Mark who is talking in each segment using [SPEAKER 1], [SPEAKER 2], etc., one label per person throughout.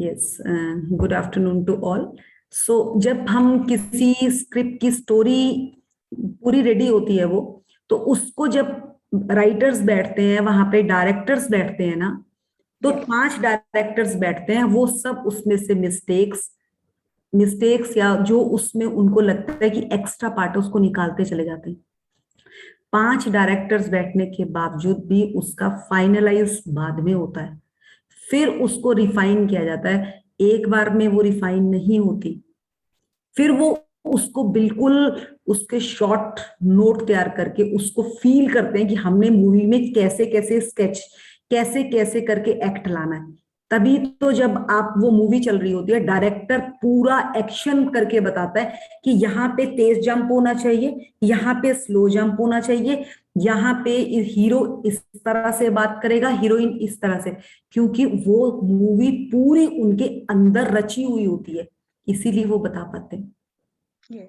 [SPEAKER 1] Yes, good afternoon to all. So जब हम किसी स्क्रिप्ट की स्टोरी पूरी रेडी होती है वो, तो उसको जब राइटर्स बैठते हैं, वहां पे डायरेक्टर्स बैठते हैं ना, तो 5 डायरेक्टर्स बैठते हैं। वो सब उसमें से मिस्टेक्स या जो उसमें उनको लगता है कि एक्स्ट्रा पार्ट है उसको निकालते चले जाते हैं। 5 डायरेक्टर्स बैठने के बावजूद भी उसका फाइनलाइज बाद में होता है, फिर उसको रिफाइन किया जाता है। एक बार में वो रिफाइन नहीं होती, फिर वो उसको बिल्कुल उसके शॉर्ट नोट तैयार करके उसको फील करते हैं कि हमने मूवी में कैसे कैसे स्केच, कैसे कैसे करके एक्ट लाना है। तभी तो जब आप वो मूवी चल रही होती है, डायरेक्टर पूरा एक्शन करके बताता है कि यहाँ पे तेज जंप होना चाहिए, यहाँ पे स्लो जंप होना चाहिए, यहाँ पे हीरो इस तरह से बात करेगा, हीरोइन इस तरह से, क्योंकि वो मूवी पूरी उनके अंदर रची हुई होती है, इसीलिए वो बता पाते हैं।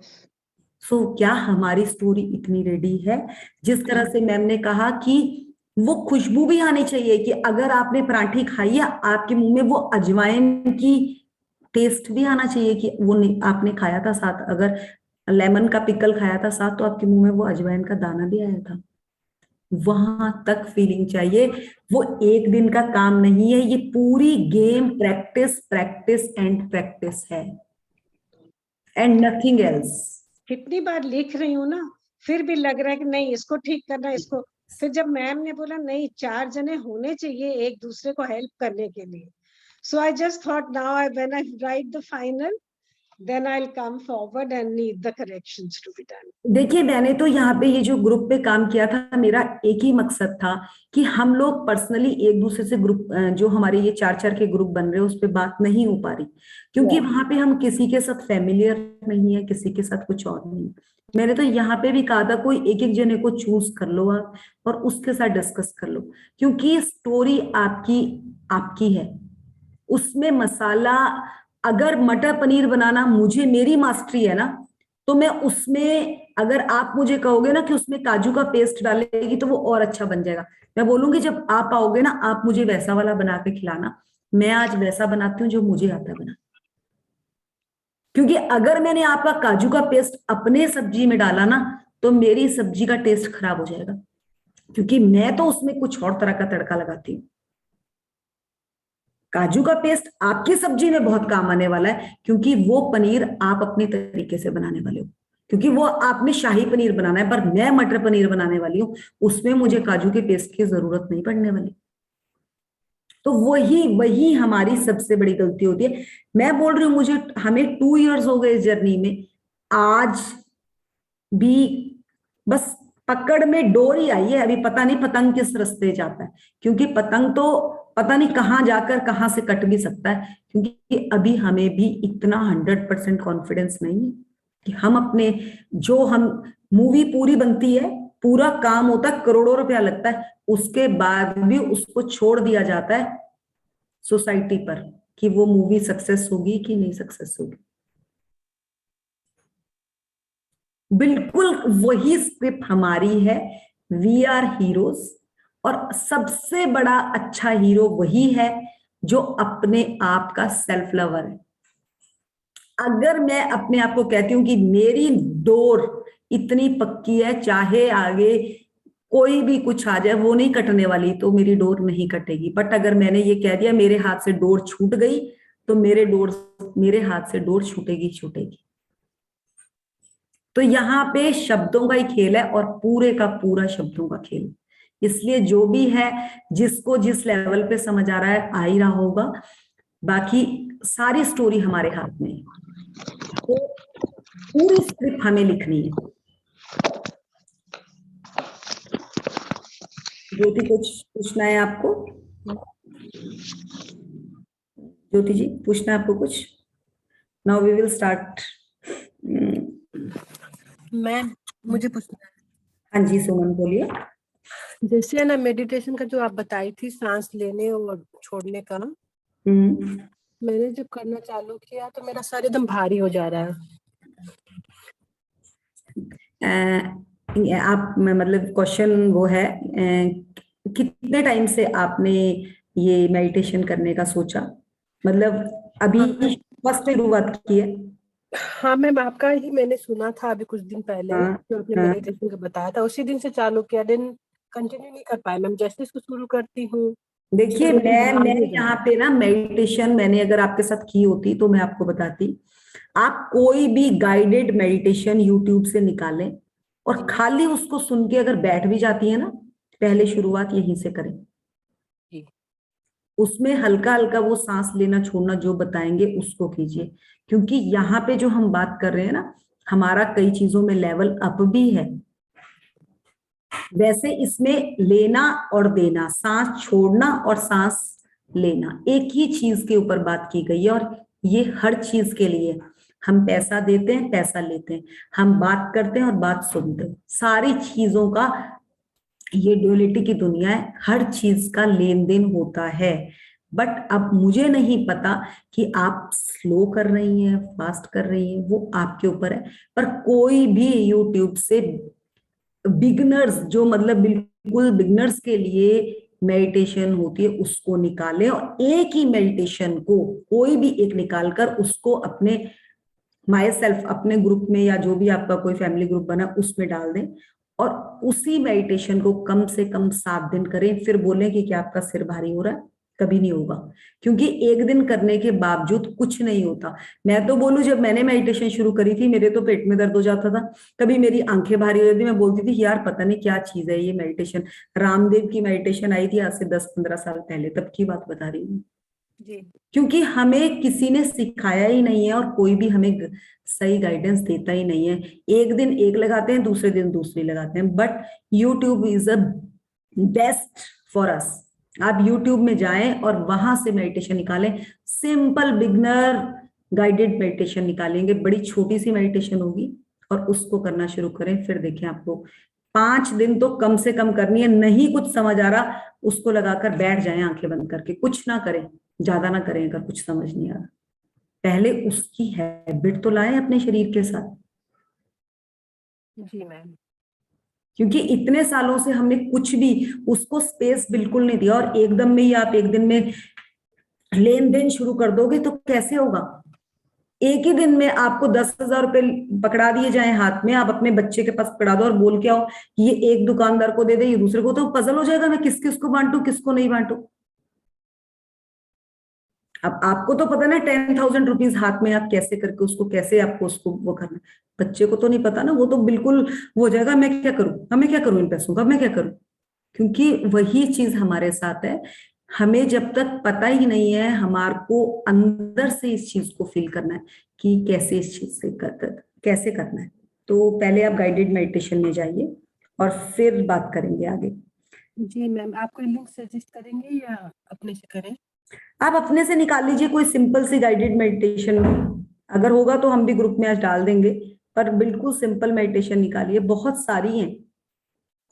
[SPEAKER 1] सो क्या हमारी स्टोरी इतनी रेडी है? जिस तरह से मैम ने कहा कि वो खुशबू भी आनी चाहिए, कि अगर आपने पराठी खाई है आपके मुंह में वो अजवाइन की टेस्ट भी आना चाहिए, कि वो आपने खाया था साथ, अगर लेमन का पिकल खाया था साथ, तो आपके मुंह में वो अजवाइन का दाना भी आया था। वहां तक फीलिंग चाहिए। वो एक दिन का काम नहीं है, ये पूरी game practice practice and practice है, एंड नथिंग एल्स।
[SPEAKER 2] कितनी बार लिख रही हूँ ना, फिर भी लग रहा है कि नहीं इसको ठीक करना, इसको। फिर जब मैम ने बोला नहीं 4 जने होने चाहिए एक दूसरे को हेल्प करने के लिए, so I just thought now when I write the final then I'll come forward and need the corrections to be done.
[SPEAKER 1] देखिए, मैंने तो यहाँ पे ये जो ग्रुप पे काम किया था, मेरा एक ही मकसद था कि हम लोग पर्सनली एक दूसरे से ग्रुप, जो हमारे ये 4-4 के ग्रुप बन रहे हैं, उस पे बात नहीं हो पा रही, क्योंकि वहां पे हम किसी के साथ फेमिलियर नहीं है, किसी के साथ कुछ और नहीं। मैंने तो यहाँ पे भी कहा था कोई एक एक जने को चूज कर लो आप और उसके साथ डिस्कस कर लो, क्योंकि स्टोरी आपकी आपकी है। उसमें मसाला, अगर मटर पनीर बनाना मुझे मेरी मास्टरी है ना, तो मैं उसमें, अगर आप मुझे कहोगे ना कि उसमें काजू का पेस्ट डालेगी तो वो और अच्छा बन जाएगा, मैं बोलूंगी जब आप आओगे ना आप मुझे वैसा वाला बना के खिलाना। मैं आज वैसा बनाती हूँ जो मुझे आता है बना, क्योंकि अगर मैंने आपका काजू का पेस्ट अपने सब्जी में डाला ना, तो मेरी सब्जी का टेस्ट खराब हो जाएगा, क्योंकि मैं तो उसमें कुछ और तरह का तड़का लगाती हूँ। काजू का पेस्ट आपकी सब्जी में बहुत काम आने वाला है, क्योंकि वो पनीर आप अपने तरीके से बनाने वाले हो, क्योंकि वो आपने शाही पनीर बनाना है, पर मैं मटर पनीर बनाने वाली हूँ, उसमें मुझे काजू के पेस्ट की जरूरत नहीं पड़ने वाली। तो वही वही हमारी सबसे बड़ी गलती होती है। मैं बोल रही हूँ, मुझे हमें 2 इयर्स हो गए इस जर्नी में, आज भी बस पकड़ में डोर ही आई है, अभी पता नहीं पतंग किस रास्ते जाता है, क्योंकि पतंग तो पता नहीं कहां जाकर कहां से कट भी सकता है, क्योंकि अभी हमें भी इतना 100% कॉन्फिडेंस नहीं है कि हम अपने, जो हम मूवी पूरी बनती है, पूरा काम होता है, करोड़ों रुपया लगता है, उसके बाद भी उसको छोड़ दिया जाता है सोसाइटी पर कि वो मूवी सक्सेस होगी कि नहीं सक्सेस होगी। बिल्कुल वही स्क्रिप्ट हमारी है, वी आर हीरोज, और सबसे बड़ा अच्छा हीरो वही है जो अपने आप का सेल्फ लवर है। अगर मैं अपने आप को कहती हूं कि मेरी डोर इतनी पक्की है, चाहे आगे कोई भी कुछ आ जाए वो नहीं कटने वाली, तो मेरी डोर नहीं कटेगी। बट अगर मैंने ये कह दिया मेरे हाथ से डोर छूट गई, तो मेरे हाथ से डोर छूटेगी छूटेगी। तो यहाँ पे शब्दों का ही खेल है, और पूरे का पूरा शब्दों का खेल। इसलिए जो भी है, जिसको जिस लेवल पे समझ आ रहा है आ ही रहा होगा, बाकी सारी स्टोरी हमारे हाथ में है, तो पूरी स्क्रिप्ट हमें लिखनी है। ज्योति, कुछ पूछना है आपको? ज्योति जी, पूछना है आपको कुछ? Now we will start.
[SPEAKER 3] Ma'am, मुझे पूछना है।
[SPEAKER 1] हाँ जी सुमन, बोलिए।
[SPEAKER 3] जैसे है ना, मेडिटेशन का जो आप बताई थी, सांस लेने और छोड़ने का, मैंने जब करना चालू किया तो मेरा सर एकदम भारी हो जा रहा है।
[SPEAKER 1] आप मतलब क्वेश्चन वो है, कितने टाइम से आपने ये मेडिटेशन करने का सोचा? मतलब अभी फर्स्ट शुरुआत की है?
[SPEAKER 3] हाँ मैम, आपका ही मैंने सुना था अभी कुछ दिन पहले,
[SPEAKER 1] हाँ,
[SPEAKER 3] जो आपने
[SPEAKER 1] हाँ।
[SPEAKER 3] मेडिटेशन का बताया था, उसी दिन से चालू किया, दिन कंटिन्यू नहीं कर पाया मैम। जैसे इसको शुरू करती हूँ
[SPEAKER 1] देखिए,
[SPEAKER 3] तो दिन
[SPEAKER 1] मैं
[SPEAKER 3] भारी हो जाता
[SPEAKER 1] यहाँ
[SPEAKER 3] है।
[SPEAKER 1] पे ना मेडिटेशन मैंने अगर आपके साथ की होती तो मैं आपको बताती। आप कोई भी गाइडेड मेडिटेशन यूट्यूब से निकालें और खाली उसको सुन के अगर बैठ भी जाती है ना, पहले शुरुआत यहीं से करें।
[SPEAKER 3] जी।
[SPEAKER 1] उसमें हल्का हल्का वो सांस लेना छोड़ना जो बताएंगे उसको कीजिए, क्योंकि यहाँ पे जो हम बात कर रहे हैं ना, हमारा कई चीजों में लेवल अप भी है। वैसे इसमें लेना और देना, सांस छोड़ना और सांस लेना, एक ही चीज के ऊपर बात की गई है। और ये हर चीज के लिए, हम पैसा देते हैं, पैसा लेते हैं, हम बात करते हैं और बात सुनते हैं, सारी चीजों का ये ड्युअलिटी की दुनिया है, हर चीज का लेन देन होता है। बट अब मुझे नहीं पता कि आप स्लो कर रही हैं, फास्ट कर रही हैं, वो आपके ऊपर है। पर कोई भी यूट्यूब से बिगनर्स, जो मतलब बिल्कुल बिगनर्स के लिए मेडिटेशन होती है, उसको निकालें और एक ही मेडिटेशन को कोई भी एक निकालकर उसको अपने माई सेल्फ अपने ग्रुप में या जो भी आपका कोई फैमिली ग्रुप बना उसमें डाल दें और उसी मेडिटेशन को कम से कम 7 दिन करें। फिर बोलें कि क्या आपका सिर भारी हो रहा है? कभी नहीं होगा, क्योंकि एक दिन करने के बावजूद कुछ नहीं होता। मैं तो बोलूं, जब मैंने मेडिटेशन शुरू करी थी मेरे तो पेट में दर्द हो जाता था, कभी मेरी आंखें भारी हो जाती, मैं बोलती थी यार पता नहीं क्या चीज है ये मेडिटेशन। रामदेव की मेडिटेशन आई थी आज से 10-15 साल पहले, तब की बात बता रही हूँ।
[SPEAKER 3] जी।
[SPEAKER 1] क्योंकि हमें किसी ने सिखाया ही नहीं है और कोई भी हमें सही गाइडेंस देता ही नहीं है। एक दिन एक लगाते हैं, दूसरे दिन दूसरी लगाते हैं। But YouTube is a best for us. आप यूट्यूब में जाएं और वहां से मेडिटेशन निकालें, सिंपल बिगनर गाइडेड मेडिटेशन निकालेंगे, बड़ी छोटी सी मेडिटेशन होगी, और उसको करना शुरू करें। फिर देखें आपको 5 दिन तो कम से कम करनी है। नहीं कुछ समझ आ रहा, उसको लगाकर बैठ जाएं आंखें बंद करके, कुछ ना करें, ज्यादा ना करें अगर कुछ समझ नहीं आ रहा। पहले उसकी हैबिट तो लाएं अपने शरीर के साथ,
[SPEAKER 3] जी मैम।
[SPEAKER 1] क्योंकि इतने सालों से हमने कुछ भी उसको स्पेस बिल्कुल नहीं दिया, और एकदम में ही आप एक दिन में लेन देन शुरू कर दोगे तो कैसे होगा? एक ही दिन में आपको 10,000 रुपए पकड़ा दिए जाए हाथ में, आप अपने बच्चे के पास पकड़ा दो और बोल के आओ कि ये एक दुकानदार को दे दे, ये दूसरे को, तो पजल हो जाएगा मैं किस किस को बांटू किसको नहीं बांटू। अब आपको तो पता ना 10,000 रुपीज हाथ में आप कैसे करके उसको, कैसे आपको उसको वो करना, बच्चे को तो नहीं पता ना, वो तो बिल्कुल वो हो जाएगा मैं क्या करूं, हमें क्या करूं इन पैसों का, मैं क्या करूं। क्योंकि वही चीज हमारे साथ है। हमें जब तक पता ही नहीं है, हमारे को अंदर से इस चीज को फील करना है कि कैसे इस चीज से कैसे करना है। तो पहले आप गाइडेड मेडिटेशन में जाइए और फिर बात करेंगे आगे।
[SPEAKER 3] जी मैम, आप कोई लिंक सजेस्ट करेंगे या अपने से करें?
[SPEAKER 1] आप अपने से निकाल लीजिए कोई सिंपल सी गाइडेड मेडिटेशन, अगर होगा तो हम भी ग्रुप में आज डाल देंगे। पर बिल्कुल सिंपल मेडिटेशन निकालिए, बहुत सारी हैं।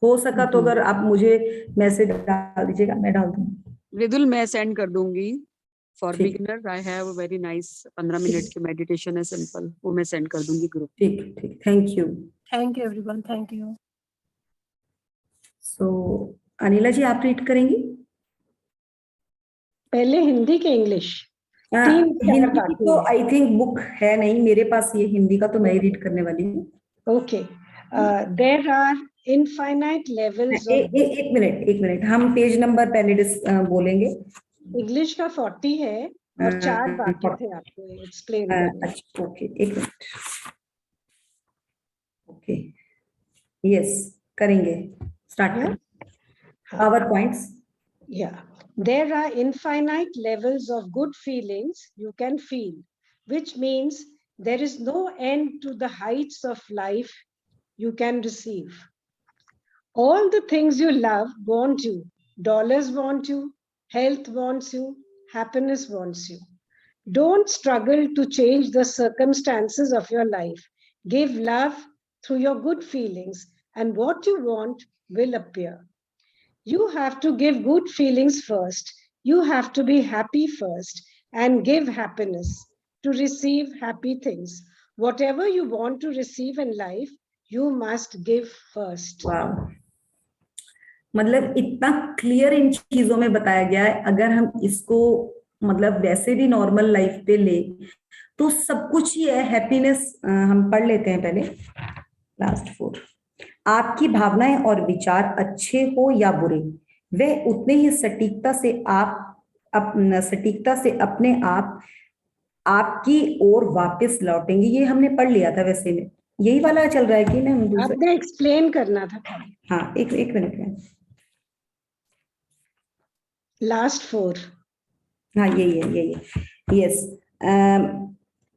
[SPEAKER 1] हो सका तो अगर आप मुझे मैसेज डाल दीजिएगा, मैं डाल दूंगी।
[SPEAKER 4] मृदुल मैं सेंड कर दूंगी। फॉर
[SPEAKER 1] ठीक,
[SPEAKER 4] beginner I have a very nice 15 minute की मेडिटेशन है सिंपल, वो मैं सेंड कर दूंगी ग्रुप।
[SPEAKER 1] ठीक, ठीक, thank you.
[SPEAKER 3] Thank you everyone, thank you.
[SPEAKER 1] So Anila ji आप रीड करेंगी?
[SPEAKER 2] पहले हिंदी के इंग्लिश? 3-4
[SPEAKER 1] हिंदी की
[SPEAKER 2] बाकी
[SPEAKER 1] तो
[SPEAKER 2] है।
[SPEAKER 1] आई थिंक बुक है नहीं मेरे पास, ये हिंदी का तो मैं ही रीड करने वाली हूँ।
[SPEAKER 2] Okay. There are infinite levels of
[SPEAKER 1] एक मिनट, एक मिनट, हम पेज नंबर पहले बोलेंगे।
[SPEAKER 2] इंग्लिश का 40 है और 4 बाकी थे आपको एक्सप्लेन करने।
[SPEAKER 1] अच्छा, ओके, एक मिनट, ओके, यस, करेंगे, स्टार्ट
[SPEAKER 2] Yeah?
[SPEAKER 1] करें। Power points.
[SPEAKER 2] Yeah. There are infinite levels of good feelings you can feel, which means there is no end to the heights of life you can receive. All the things you love want you. Dollars want you. Health wants you. Happiness wants you. Don't struggle to change the circumstances of your life. Give love through your good feelings, and what you want will appear. You have to give good feelings first. You have to be happy first and give happiness to receive happy things. Whatever you want to receive in life, you must give first.
[SPEAKER 1] वाह, मतलब इतना clear in चीजों में बताया गया है। अगर हम इसको मतलब वैसे भी नॉर्मल लाइफ पे ले तो सब कुछ ही है हैप्पीनेस। हम पढ़ लेते हैं पहले लास्ट 4। आपकी भावनाएं और विचार अच्छे हो या बुरे, वह उतने ही सटीकता से अपने आप आपकी ओर वापस लौटेंगे। ये हमने पढ़ लिया था वैसे में, यही वाला चल रहा है कि ना दूसरा?
[SPEAKER 2] आपने एक्सप्लेन करना था खाली।
[SPEAKER 1] हाँ, एक मिनट में।
[SPEAKER 2] लास्ट 4।
[SPEAKER 1] हाँ, यही है यस।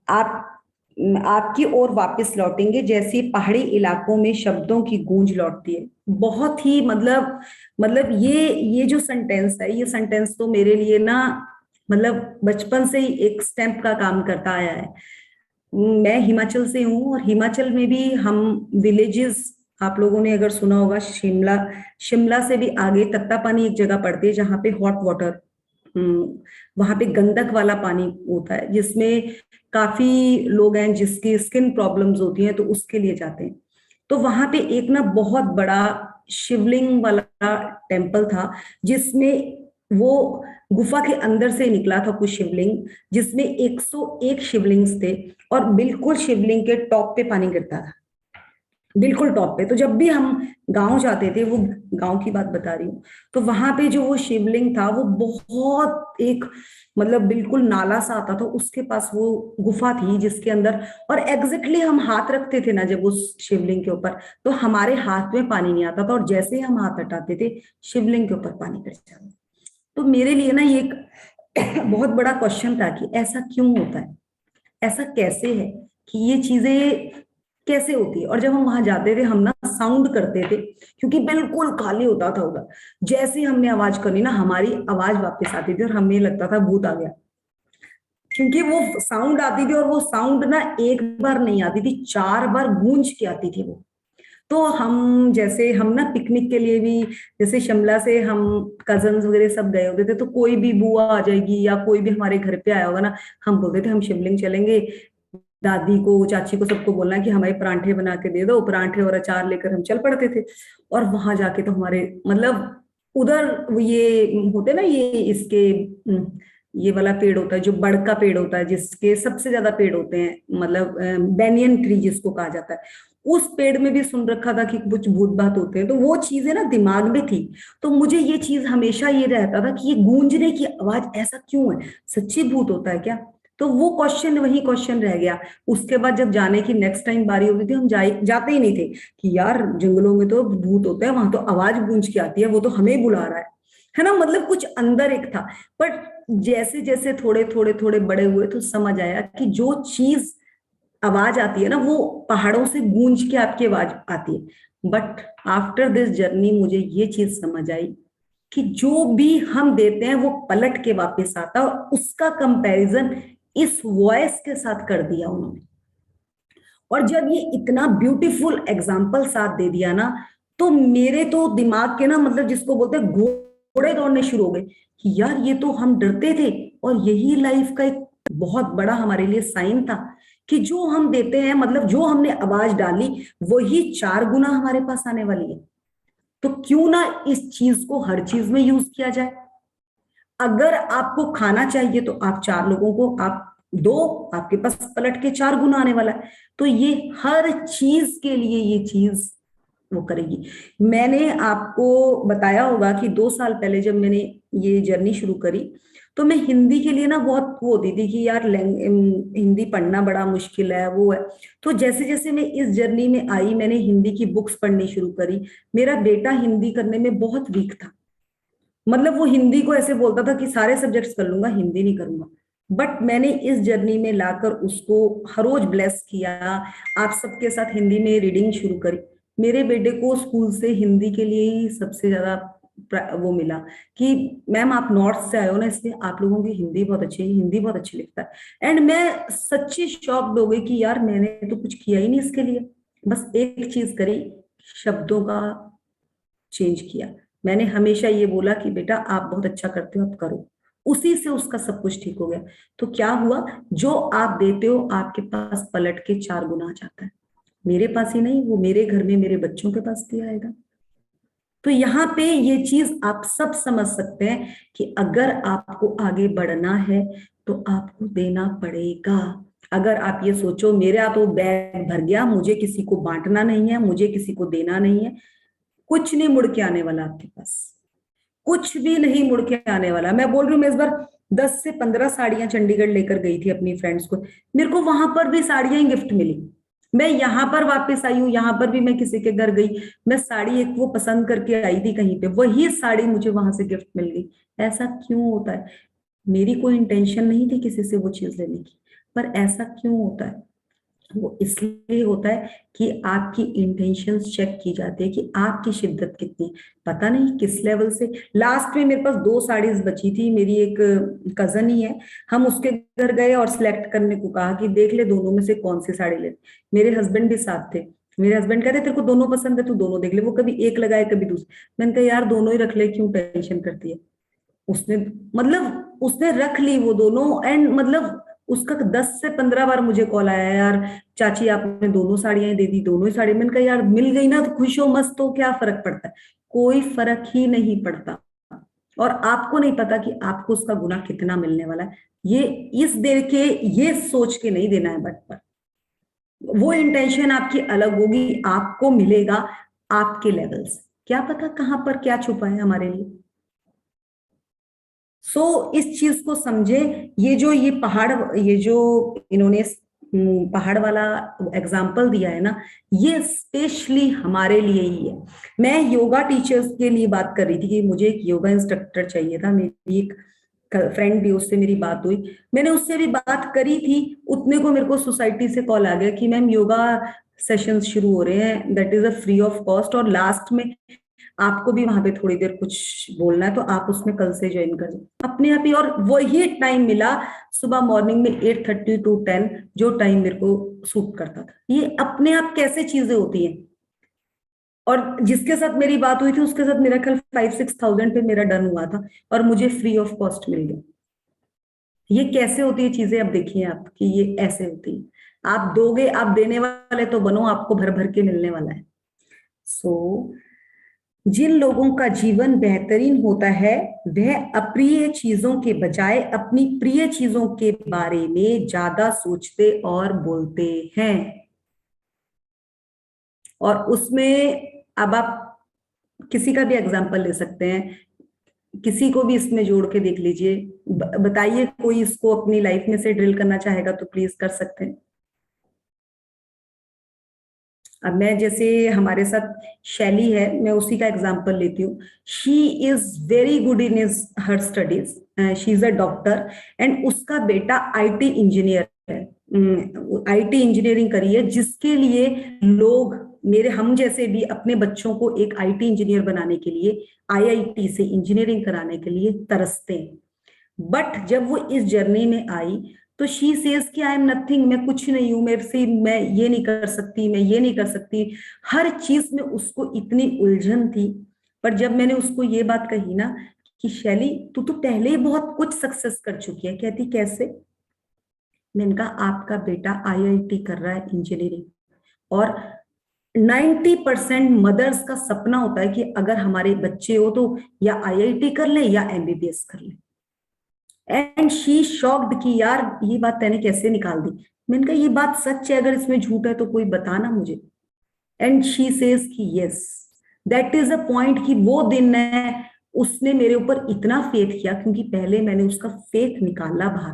[SPEAKER 1] आप आपकी ओर वापस लौटेंगे जैसे पहाड़ी इलाकों में शब्दों की गूंज लौटती है। बहुत ही मतलब ये जो सेंटेंस है, ये सेंटेंस तो मेरे लिए ना मतलब बचपन से ही एक स्टैंप का काम करता आया है। मैं हिमाचल से हूँ और हिमाचल में भी हम विलेजेस, आप लोगों ने अगर सुना होगा, शिमला से भी आगे तत्तापानी एक जगह पड़ती है जहाँ पे हॉट वाटर, वहां पे गंधक वाला पानी होता है जिसमें काफी लोग हैं जिसकी स्किन प्रॉब्लम्स होती हैं तो उसके लिए जाते हैं। तो वहां पे एक ना बहुत बड़ा शिवलिंग वाला टेम्पल था जिसमें वो गुफा के अंदर से निकला था कुछ शिवलिंग, जिसमें 101 शिवलिंग्स थे और बिल्कुल शिवलिंग के टॉप पे पानी गिरता था, बिल्कुल टॉप पे। तो जब भी हम गांव जाते थे, वो गांव की बात बता रही हूँ, तो वहां पे जो वो शिवलिंग था वो बहुत एक मतलब बिल्कुल नाला सा आता था, उसके पास वो गुफा थी जिसके अंदर, और एग्जैक्टली हम हाथ रखते थे ना जब उस शिवलिंग के ऊपर, तो हमारे हाथ में पानी नहीं आता था और जैसे ही हम हाथ हटाते थे शिवलिंग के ऊपर पानी गिर जाता। तो मेरे लिए ना ये एक बहुत बड़ा क्वेश्चन था कि ऐसा क्यों होता है, ऐसा कैसे है कि ये चीजें कैसे होती है। और जब हम वहां जाते थे हम ना साउंड करते थे क्योंकि बिल्कुल खाली होता था उधर, जैसे हमने आवाज करनी ना हमारी आवाज वापस आती थी और हमें लगता था भूत आ गया, क्योंकि वो साउंड आती थी और वो साउंड ना एक बार नहीं आती थी, 4 बार गूंज के आती थी वो। तो हम ना पिकनिक के लिए भी, जैसे शिमला से हम कजन्स वगैरह सब गए होते थे, तो कोई भी बुआ आ जाएगी या कोई भी हमारे घर पे आया होगा ना, हम बोलते थे हम शिवलिंग चलेंगे, दादी को चाची को सबको बोलना कि हमारे परांठे बना के दे दो, परांठे और अचार लेकर हम चल पड़ते थे। और वहां जाके तो हमारे मतलब उधर ये होते ना, ये इसके ये वाला पेड़ होता है जो बड़ का पेड़ होता है जिसके सबसे ज्यादा पेड़ होते हैं, मतलब बैनियन ट्री जिसको कहा जाता है, उस पेड़ में भी सुन रखा था कि कुछ भूत बात होते हैं। तो वो चीजें ना दिमाग में थी, तो मुझे ये चीज हमेशा ये रहता था कि ये गूंजने की आवाज ऐसा क्यों है, सच्ची भूत होता है क्या? तो वो क्वेश्चन वही क्वेश्चन रह गया। उसके बाद जब जाने की नेक्स्ट टाइम बारी होती थी हम जाते ही नहीं थे कि यार जंगलों में तो भूत होते हैं, वहां तो आवाज गूंज के आती है, वो तो हमें बुला रहा है ना, मतलब कुछ अंदर एक था। बट जैसे जैसे थोड़े थोड़े थोड़े बड़े हुए तो समझ आया कि जो चीज आवाज आती है ना वो पहाड़ों से गूंज के आपकी आवाज आती है। बट आफ्टर दिस जर्नी मुझे ये चीज समझ आई कि जो भी हम देते हैं वो पलट के वापस आता है, और उसका कंपैरिजन इस वॉइस के साथ कर दिया उन्होंने। और जब ये इतना ब्यूटीफुल एग्जाम्पल साथ दे दिया ना, तो मेरे तो दिमाग के ना मतलब जिसको बोलते हैं घोड़े दौड़ने शुरू हो गए कि यार ये तो हम डरते थे और यही लाइफ का एक बहुत बड़ा हमारे लिए साइन था कि जो हम देते हैं, मतलब जो हमने आवाज डाली वही 4 गुना हमारे पास आने वाली है। तो क्यों ना इस चीज को हर चीज में यूज किया जाए। अगर आपको खाना चाहिए तो आप 4 लोगों को आप दो, आपके पास पलट के 4 गुना आने वाला है। तो ये हर चीज के लिए ये चीज वो करेगी। मैंने आपको बताया होगा कि 2 साल पहले जब मैंने ये जर्नी शुरू करी तो मैं हिंदी के लिए ना बहुत वो होती थी कि यार हिंदी पढ़ना बड़ा मुश्किल है, वो है। तो जैसे जैसे मैं इस जर्नी में आई, मैंने हिंदी की बुक्स पढ़नी शुरू करी। मेरा बेटा हिंदी करने में बहुत वीक था, मतलब वो हिंदी को ऐसे बोलता था कि सारे सब्जेक्ट्स कर लूंगा हिंदी नहीं करूंगा। बट मैंने इस जर्नी में लाकर उसको हर रोज ब्लेस किया, आप सबके साथ हिंदी में रीडिंग शुरू करी। मेरे बेटे को स्कूल से हिंदी के लिए ही सबसे ज्यादा वो मिला कि मैम आप नॉर्थ से आए हो ना, इसलिए आप लोगों की हिंदी बहुत अच्छी है, हिंदी बहुत अच्छी लिखता है। एंड मैं सच्ची शॉक्ड हो गई कि यार मैंने तो कुछ किया ही नहीं इसके लिए, बस एक चीज करी, शब्दों का चेंज किया। मैंने हमेशा ये बोला कि बेटा आप बहुत अच्छा करते हो, आप करो, उसी से उसका सब कुछ ठीक हो गया। तो क्या हुआ, जो आप देते हो आपके पास पलट के 4 गुना आ जाता है। मेरे पास ही नहीं, वो मेरे घर में मेरे बच्चों के पास भी आएगा। तो यहाँ पे ये चीज आप सब समझ सकते हैं कि अगर आपको आगे बढ़ना है तो आपको देना पड़ेगा। अगर आप ये सोचो मेरा तो बैग भर गया, मुझे किसी को बांटना नहीं है, मुझे किसी को देना नहीं है, कुछ नहीं मुड़ के आने वाला आपके पास, कुछ भी नहीं मुड़ के आने वाला। मैं बोल रही हूँ, मैं इस बार 10 से 15 साड़ियां चंडीगढ़ लेकर गई थी अपनी फ्रेंड्स को, मेरे को वहां पर भी साड़ियां ही गिफ्ट मिली। मैं यहाँ पर वापस आई हूँ, यहाँ पर भी मैं किसी के घर गई, मैं साड़ी एक वो पसंद करके आई थी कहीं पे, वही साड़ी मुझे वहां से गिफ्ट मिल गई। ऐसा क्यों होता है? मेरी कोई इंटेंशन नहीं थी किसी से वो चीज लेने की, पर ऐसा क्यों होता है? वो इसलिए होता है कि आपकी इंटेंशंस चेक की जाती है कि आपकी शिद्दत कितनी, पता नहीं किस लेवल से। लास्ट में मेरे पास 2 साड़ीज बची थी, मेरी एक कजन ही है, हम उसके घर गए और सिलेक्ट करने को कहा कि देख ले दोनों में से कौन सी साड़ी ले। मेरे हस्बैंड भी साथ थे, मेरे हस्बैंड कहते तेरे को दोनों पसंद है, तू दोनों देख ले। वो कभी एक लगाए कभी दूसरी। मैंने कहा यार दोनों ही रख ले, क्यों टेंशन करती है। उसने मतलब उसने रख ली वो दोनों, एंड मतलब उसका 10 से 15 बार मुझे कॉल आया, यार चाची आपने दोनों साड़ियां दे दी, दोनों ही साड़ी। मैंने कहा यार मिल गई ना तो खुश हो, मस्त हो, क्या फर्क पड़ता है? कोई फर्क ही नहीं पड़ता। और आपको नहीं पता कि आपको उसका गुना कितना मिलने वाला है। ये इस देर के ये सोच के नहीं देना है, बट वो इंटेंशन आपकी अलग होगी, आपको मिलेगा आपके लेवल से। क्या पता कहां पर क्या छुपा है हमारे लिए। इस चीज को समझे। ये पहाड़, ये जो इन्होंने पहाड़ वाला एग्जाम्पल दिया है ना, ये स्पेशली हमारे लिए ही है। मैं योगा टीचर्स के लिए बात कर रही थी कि मुझे एक योगा इंस्ट्रक्टर चाहिए था। मेरी एक फ्रेंड भी, उससे मेरी बात हुई, मैंने उससे भी बात करी थी, उतने को मेरे को सोसाइटी से कॉल आ गया कि मैम योगा सेशंस शुरू हो रहे हैं, that is a free of cost, और लास्ट में आपको भी वहां पे थोड़ी देर कुछ बोलना है, तो आप उसमें कल से ज्वाइन कर जाओ। अपने आप ही, और वही टाइम मिला सुबह मॉर्निंग में 8:30 to 10, जो टाइम मेरे को सूट करता था। ये अपने आप कैसे चीजें होती हैं। और जिसके साथ मेरी बात हुई थी उसके साथ मेरा कल 5-6 थाउजेंड पे मेरा डन हुआ था, और मुझे फ्री ऑफ कॉस्ट मिल गया। ये कैसे होती है चीजें, अब देखिए आप कि ये ऐसे होती है। आप दोगे, आप देने वाले तो बनो, आपको भर भर के मिलने वाला है। जिन लोगों का जीवन बेहतरीन होता है वह अप्रिय चीजों के बजाय अपनी प्रिय चीजों के बारे में ज्यादा सोचते और बोलते हैं। और उसमें अब आप किसी का भी एग्जाम्पल ले सकते हैं, किसी को भी इसमें जोड़ के देख लीजिए। बताइए कोई इसको अपनी लाइफ में से ड्रिल करना चाहेगा तो प्लीज कर सकते हैं। अब मैं, जैसे हमारे साथ शैली है, मैं उसी का एग्जांपल लेती हूँ। She is very good in her studies, she is a doctor, and उसका बेटा आईटी इंजीनियर है, आईटी इंजीनियरिंग करी है, जिसके लिए लोग, मेरे हम जैसे भी अपने बच्चों को एक आईटी इंजीनियर बनाने के लिए, आईआईटी से इंजीनियरिंग कराने के लिए तरसते हैं। बट जब वो इस जर्नी में आई तो शी सेज कि आई एम नथिंग, मैं कुछ नहीं हूं, मेरे से मैं ये नहीं कर सकती, मैं ये नहीं कर सकती। हर चीज में उसको इतनी उलझन थी। पर जब मैंने उसको ये बात कही ना कि शैली तू तो पहले ही बहुत कुछ सक्सेस कर चुकी है, कहती कैसे? मैंने कहा आपका बेटा आईआईटी कर रहा है इंजीनियरिंग, और 90% मदर्स का सपना होता है कि अगर हमारे बच्चे हो तो या आईआईटी कर ले या एमबीबीएस कर ले। एंड शी शॉक्ड कि यार ये बात तैने कैसे निकाल दी। मैंने कहा ये बात सच है, अगर इसमें झूठ है तो कोई बताना मुझे। एंड शी सेज कि yes, that is a point, कि वो दिन है उसने मेरे ऊपर इतना फेथ किया, क्योंकि पहले मैंने उसका फेथ निकाला बाहर।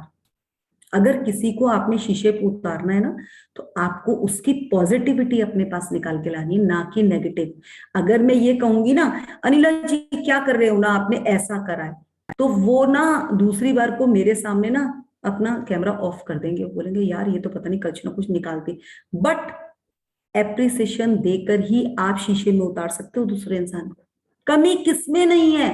[SPEAKER 1] अगर किसी को आपने शीशे पे उतारना है ना, तो आपको उसकी पॉजिटिविटी अपने पास निकाल के लानी है, ना कि नेगेटिव। अगर मैं ये कहूंगी ना अनिला जी क्या कर रहे हो ना, आपने ऐसा करा है, तो वो ना दूसरी बार को मेरे सामने ना अपना कैमरा ऑफ कर देंगे, बोलेंगे यार ये तो पता नहीं कुछ ना कुछ निकालती। बट एप्रिसिएशन देकर ही आप शीशे में उतार सकते हो दूसरे इंसान को। कमी किसमें नहीं है।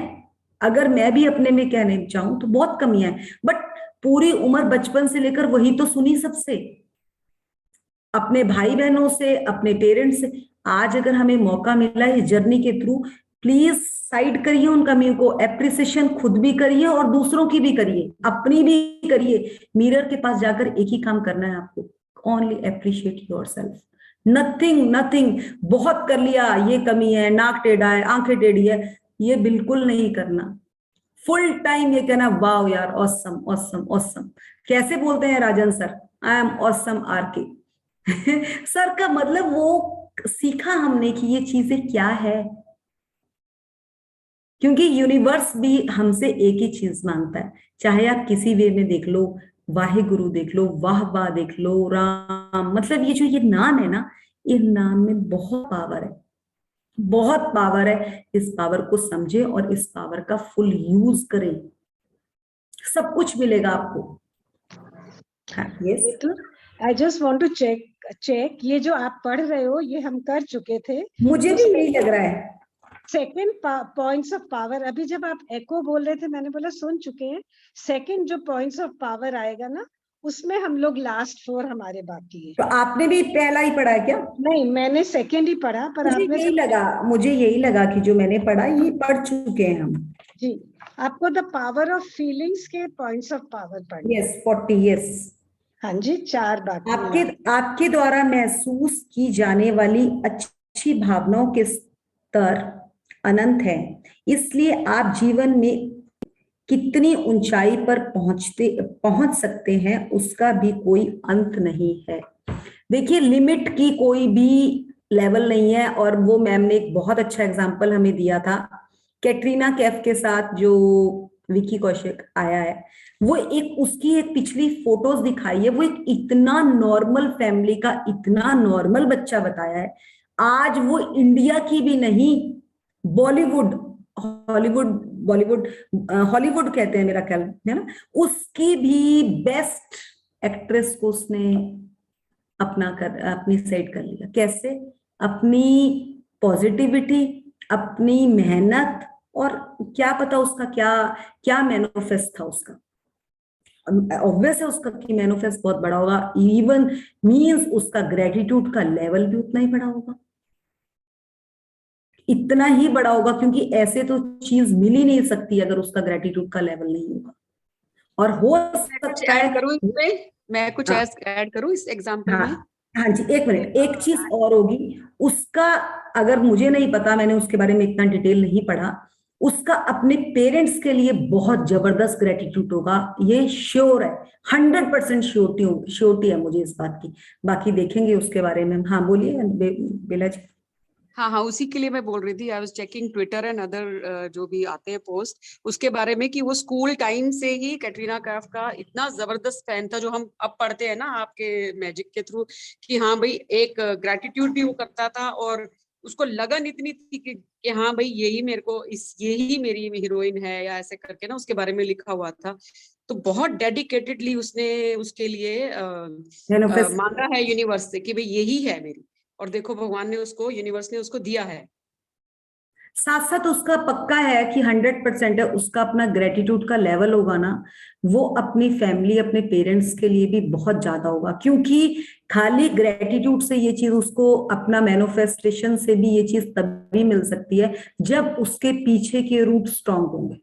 [SPEAKER 1] अगर मैं भी अपने में कहने चाहूं तो बहुत कमियां हैं, बट पूरी उम्र बचपन से लेकर वही तो सुनी सबसे, अपने भाई बहनों से, अपने पेरेंट्स से। आज अगर हमें मौका मिला है इस जर्नी के थ्रू, प्लीज साइड करिए उन कमियों को, एप्रिसिएशन खुद भी करिए और दूसरों की भी करिए, अपनी भी करिए। मिरर के पास जाकर एक ही काम करना है आपको, only appreciate yourself, nothing nothing, बहुत कर लिया, ये कमी है, नाक टेढ़ा है, आंखें टेढ़ी है, ये बिल्कुल नहीं करना। फुल टाइम ये कहना वाओ यार, ऑसम ऑसम ऑसम। कैसे बोलते हैं Rajan sir, I am awesome RK. Sir का मतलब वो सीखा हमने कि ये चीजें क्या है, क्योंकि यूनिवर्स भी हमसे एक ही चीज मांगता है। चाहे आप किसी वे में देख लो, वाहे गुरु देख लो, वाह वाह देख लो, राम, मतलब ये जो ये नाम है ना, इस नाम में बहुत पावर है, बहुत पावर है। इस पावर को समझे और इस पावर का फुल यूज करें, सब कुछ मिलेगा आपको। Yes,
[SPEAKER 2] I just want to check ये जो आप पढ़ रहे हो ये हम कर चुके थे।
[SPEAKER 1] मुझे भी यही लग रहा है।
[SPEAKER 2] सेकेंड पॉइंट्स ऑफ पावर, अभी जब आप एको बोल रहे थे मैंने बोला सुन चुके हैं। सेकेंड जो पॉइंट्स ऑफ पावर आएगा ना, उसमें हम लोग लास्ट 4 हमारे बाकी है।
[SPEAKER 1] तो आपने भी पहला ही पढ़ा है क्या?
[SPEAKER 2] नहीं, मैंने सेकेंड ही पढ़ा, पर
[SPEAKER 1] मुझे यही लगा कि जो मैंने पढ़ा ये पढ़ चुके हैं हम।
[SPEAKER 2] जी, आपको द पावर ऑफ फीलिंग्स के पॉइंट्स ऑफ पावर पढ़ना।
[SPEAKER 1] Yes, 40, yes.
[SPEAKER 2] हाँ जी, 4 बाकी
[SPEAKER 1] आपके द्वारा महसूस की जाने वाली अच्छी भावनाओं के स्तर अनंत है, इसलिए आप जीवन में कितनी ऊंचाई पर पहुंच सकते हैं उसका भी कोई अंत नहीं है। देखिए, लिमिट की कोई भी लेवल नहीं है। और वो मैम ने एक बहुत अच्छा एग्जांपल हमें दिया था कैटरीना कैफ के साथ, जो विकी कौशिक आया है, वो एक उसकी एक पिछली फोटोज दिखाई है, वो एक इतना नॉर्मल फैमिली का इतना नॉर्मल बच्चा बताया है। आज वो इंडिया की भी नहीं, बॉलीवुड, हॉलीवुड कहते हैं मेरा ख्याल है ना, उसकी भी बेस्ट एक्ट्रेस को उसने अपनी साइड कर लिया। कैसे? अपनी पॉजिटिविटी, अपनी मेहनत, और क्या पता उसका क्या क्या मैनिफेस्ट था उसका। ऑब्वियस है उसका कि मैनिफेस्ट बहुत बड़ा होगा, इवन मींस उसका ग्रेटिट्यूड का लेवल भी उतना ही बड़ा होगा, इतना ही बड़ा होगा, क्योंकि ऐसे तो चीज मिल ही नहीं सकती अगर उसका ग्रेटिट्यूड का लेवल नहीं होगा। और हो सकता है
[SPEAKER 4] मैं कुछ ऐड करूं इस एग्जांपल में।
[SPEAKER 1] हाँ जी, एक मिनट, एक चीज और होगी उसका, अगर मुझे नहीं पता, मैंने उसके बारे में इतना डिटेल नहीं पढ़ा, उसका अपने पेरेंट्स के लिए बहुत जबरदस्त ग्रेटिट्यूड होगा, ये श्योर है, 100% श्योरिटी है मुझे इस बात की। बाकी देखेंगे उसके बारे में। हाँ बोलिए बेला जी।
[SPEAKER 4] हाँ, उसी के लिए मैं बोल रही थी। I was checking Twitter and other जो भी आते हैं पोस्ट उसके बारे में, कि वो स्कूल टाइम से ही कैटरीना कैफ का इतना जबरदस्त फैन था, जो हम अब पढ़ते हैं ना आपके मैजिक के थ्रू, कि हाँ भाई एक ग्रेटिट्यूड भी वो करता था, और उसको लगन इतनी थी कि हाँ भाई यही मेरी हीरोइन है, या ऐसे करके ना उसके बारे में लिखा हुआ था। तो बहुत डेडिकेटेडली उसने उसके लिए मांगा है यूनिवर्स से कि भाई यही है मेरी, और देखो भगवान ने उसको, यूनिवर्स ने उसको दिया है।
[SPEAKER 1] साथ साथ उसका पक्का है कि 100% है, उसका अपना ग्रेटिट्यूड का लेवल होगा ना, वो अपनी फैमिली, अपने पेरेंट्स के लिए भी बहुत ज्यादा होगा। क्योंकि खाली ग्रेटिट्यूड से ये चीज उसको, अपना मैनिफेस्टेशन से भी ये चीज तभी मिल सकती है जब उसके पीछे के रूट स्ट्रांग होंगे।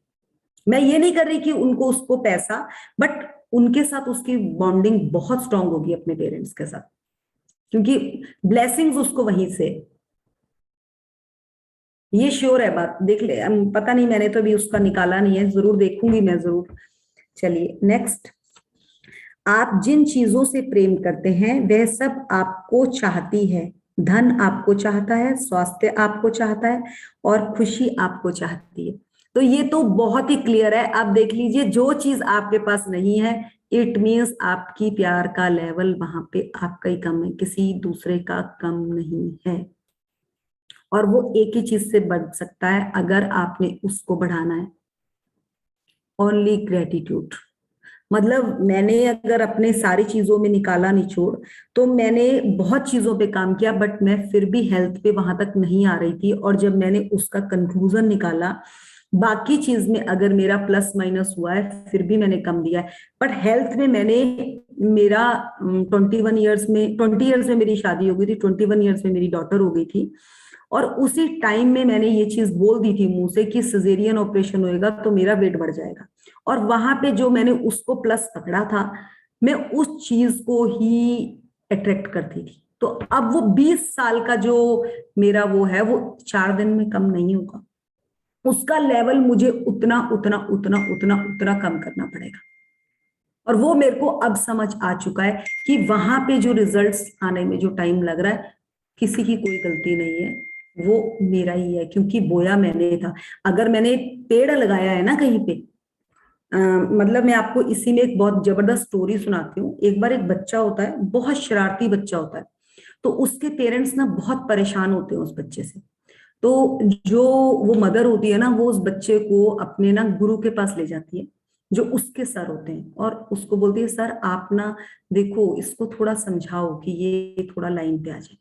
[SPEAKER 1] मैं ये नहीं कर रही कि उसको पैसा, बट उनके साथ उसकी बॉन्डिंग बहुत स्ट्रांग होगी अपने पेरेंट्स के साथ, क्योंकि ब्लेसिंग्स उसको वहीं से, ये श्योर है बात। देख ले, पता नहीं, मैंने तो भी उसका निकाला नहीं है, जरूर देखूंगी मैं, जरूर। चलिए नेक्स्ट। आप जिन चीजों से प्रेम करते हैं वह सब आपको चाहती है। धन आपको चाहता है, स्वास्थ्य आपको चाहता है, और खुशी आपको चाहती है। तो ये तो बहुत ही क्लियर है। आप देख लीजिए, जो चीज आपके पास नहीं है, इट मीन्स आपकी प्यार का लेवल वहां पे आपका ही कम है, किसी दूसरे का कम नहीं है। और वो एक ही चीज से बढ़ सकता है अगर आपने उसको बढ़ाना है, ओनली ग्रेटिट्यूड। मतलब मैंने अगर अपने सारी चीजों में निकाला निचोड़, तो मैंने बहुत चीजों पे काम किया, बट मैं फिर भी हेल्थ पे वहां तक नहीं आ रही थी। और जब मैंने उसका कंक्लूजन निकाला, बाकी चीज में अगर मेरा प्लस माइनस हुआ है, फिर भी मैंने कम दिया है। बट हेल्थ में मैंने, मेरा 20 ईयर्स में मेरी शादी हो गई थी, 21 ईयर्स में मेरी डॉटर हो गई थी, और उसी टाइम में मैंने ये चीज बोल दी थी मुंह से कि सिजेरियन ऑपरेशन होएगा तो मेरा वेट बढ़ जाएगा। और वहां पे जो मैंने उसको प्लस पकड़ा था, मैं उस चीज को ही अट्रैक्ट करती थी। तो अब वो 20 साल का जो मेरा वो है वो 4 दिन में कम नहीं होगा, उसका लेवल मुझे उतना उतना उतना उतना उतना कम करना पड़ेगा। और वो मेरे को अब समझ आ चुका है कि वहां पे जो रिजल्ट्स आने में जो टाइम लग रहा है, किसी की कोई गलती नहीं है, वो मेरा ही है, क्योंकि बोया मैंने था। अगर मैंने पेड़ लगाया है ना कहीं पे, मतलब मैं आपको इसी में एक बहुत जबरदस्त स्टोरी सुनाती हूँ। एक बार एक बच्चा होता है, बहुत शरारती बच्चा होता है, तो उसके पेरेंट्स ना बहुत परेशान होते हैं उस बच्चे से। तो जो वो मदर होती है ना, वो उस बच्चे को अपने ना गुरु के पास ले जाती है, जो उसके सर होते हैं, और उसको बोलती है, सर आप ना देखो इसको थोड़ा समझाओ कि ये थोड़ा लाइन पे आ जाए।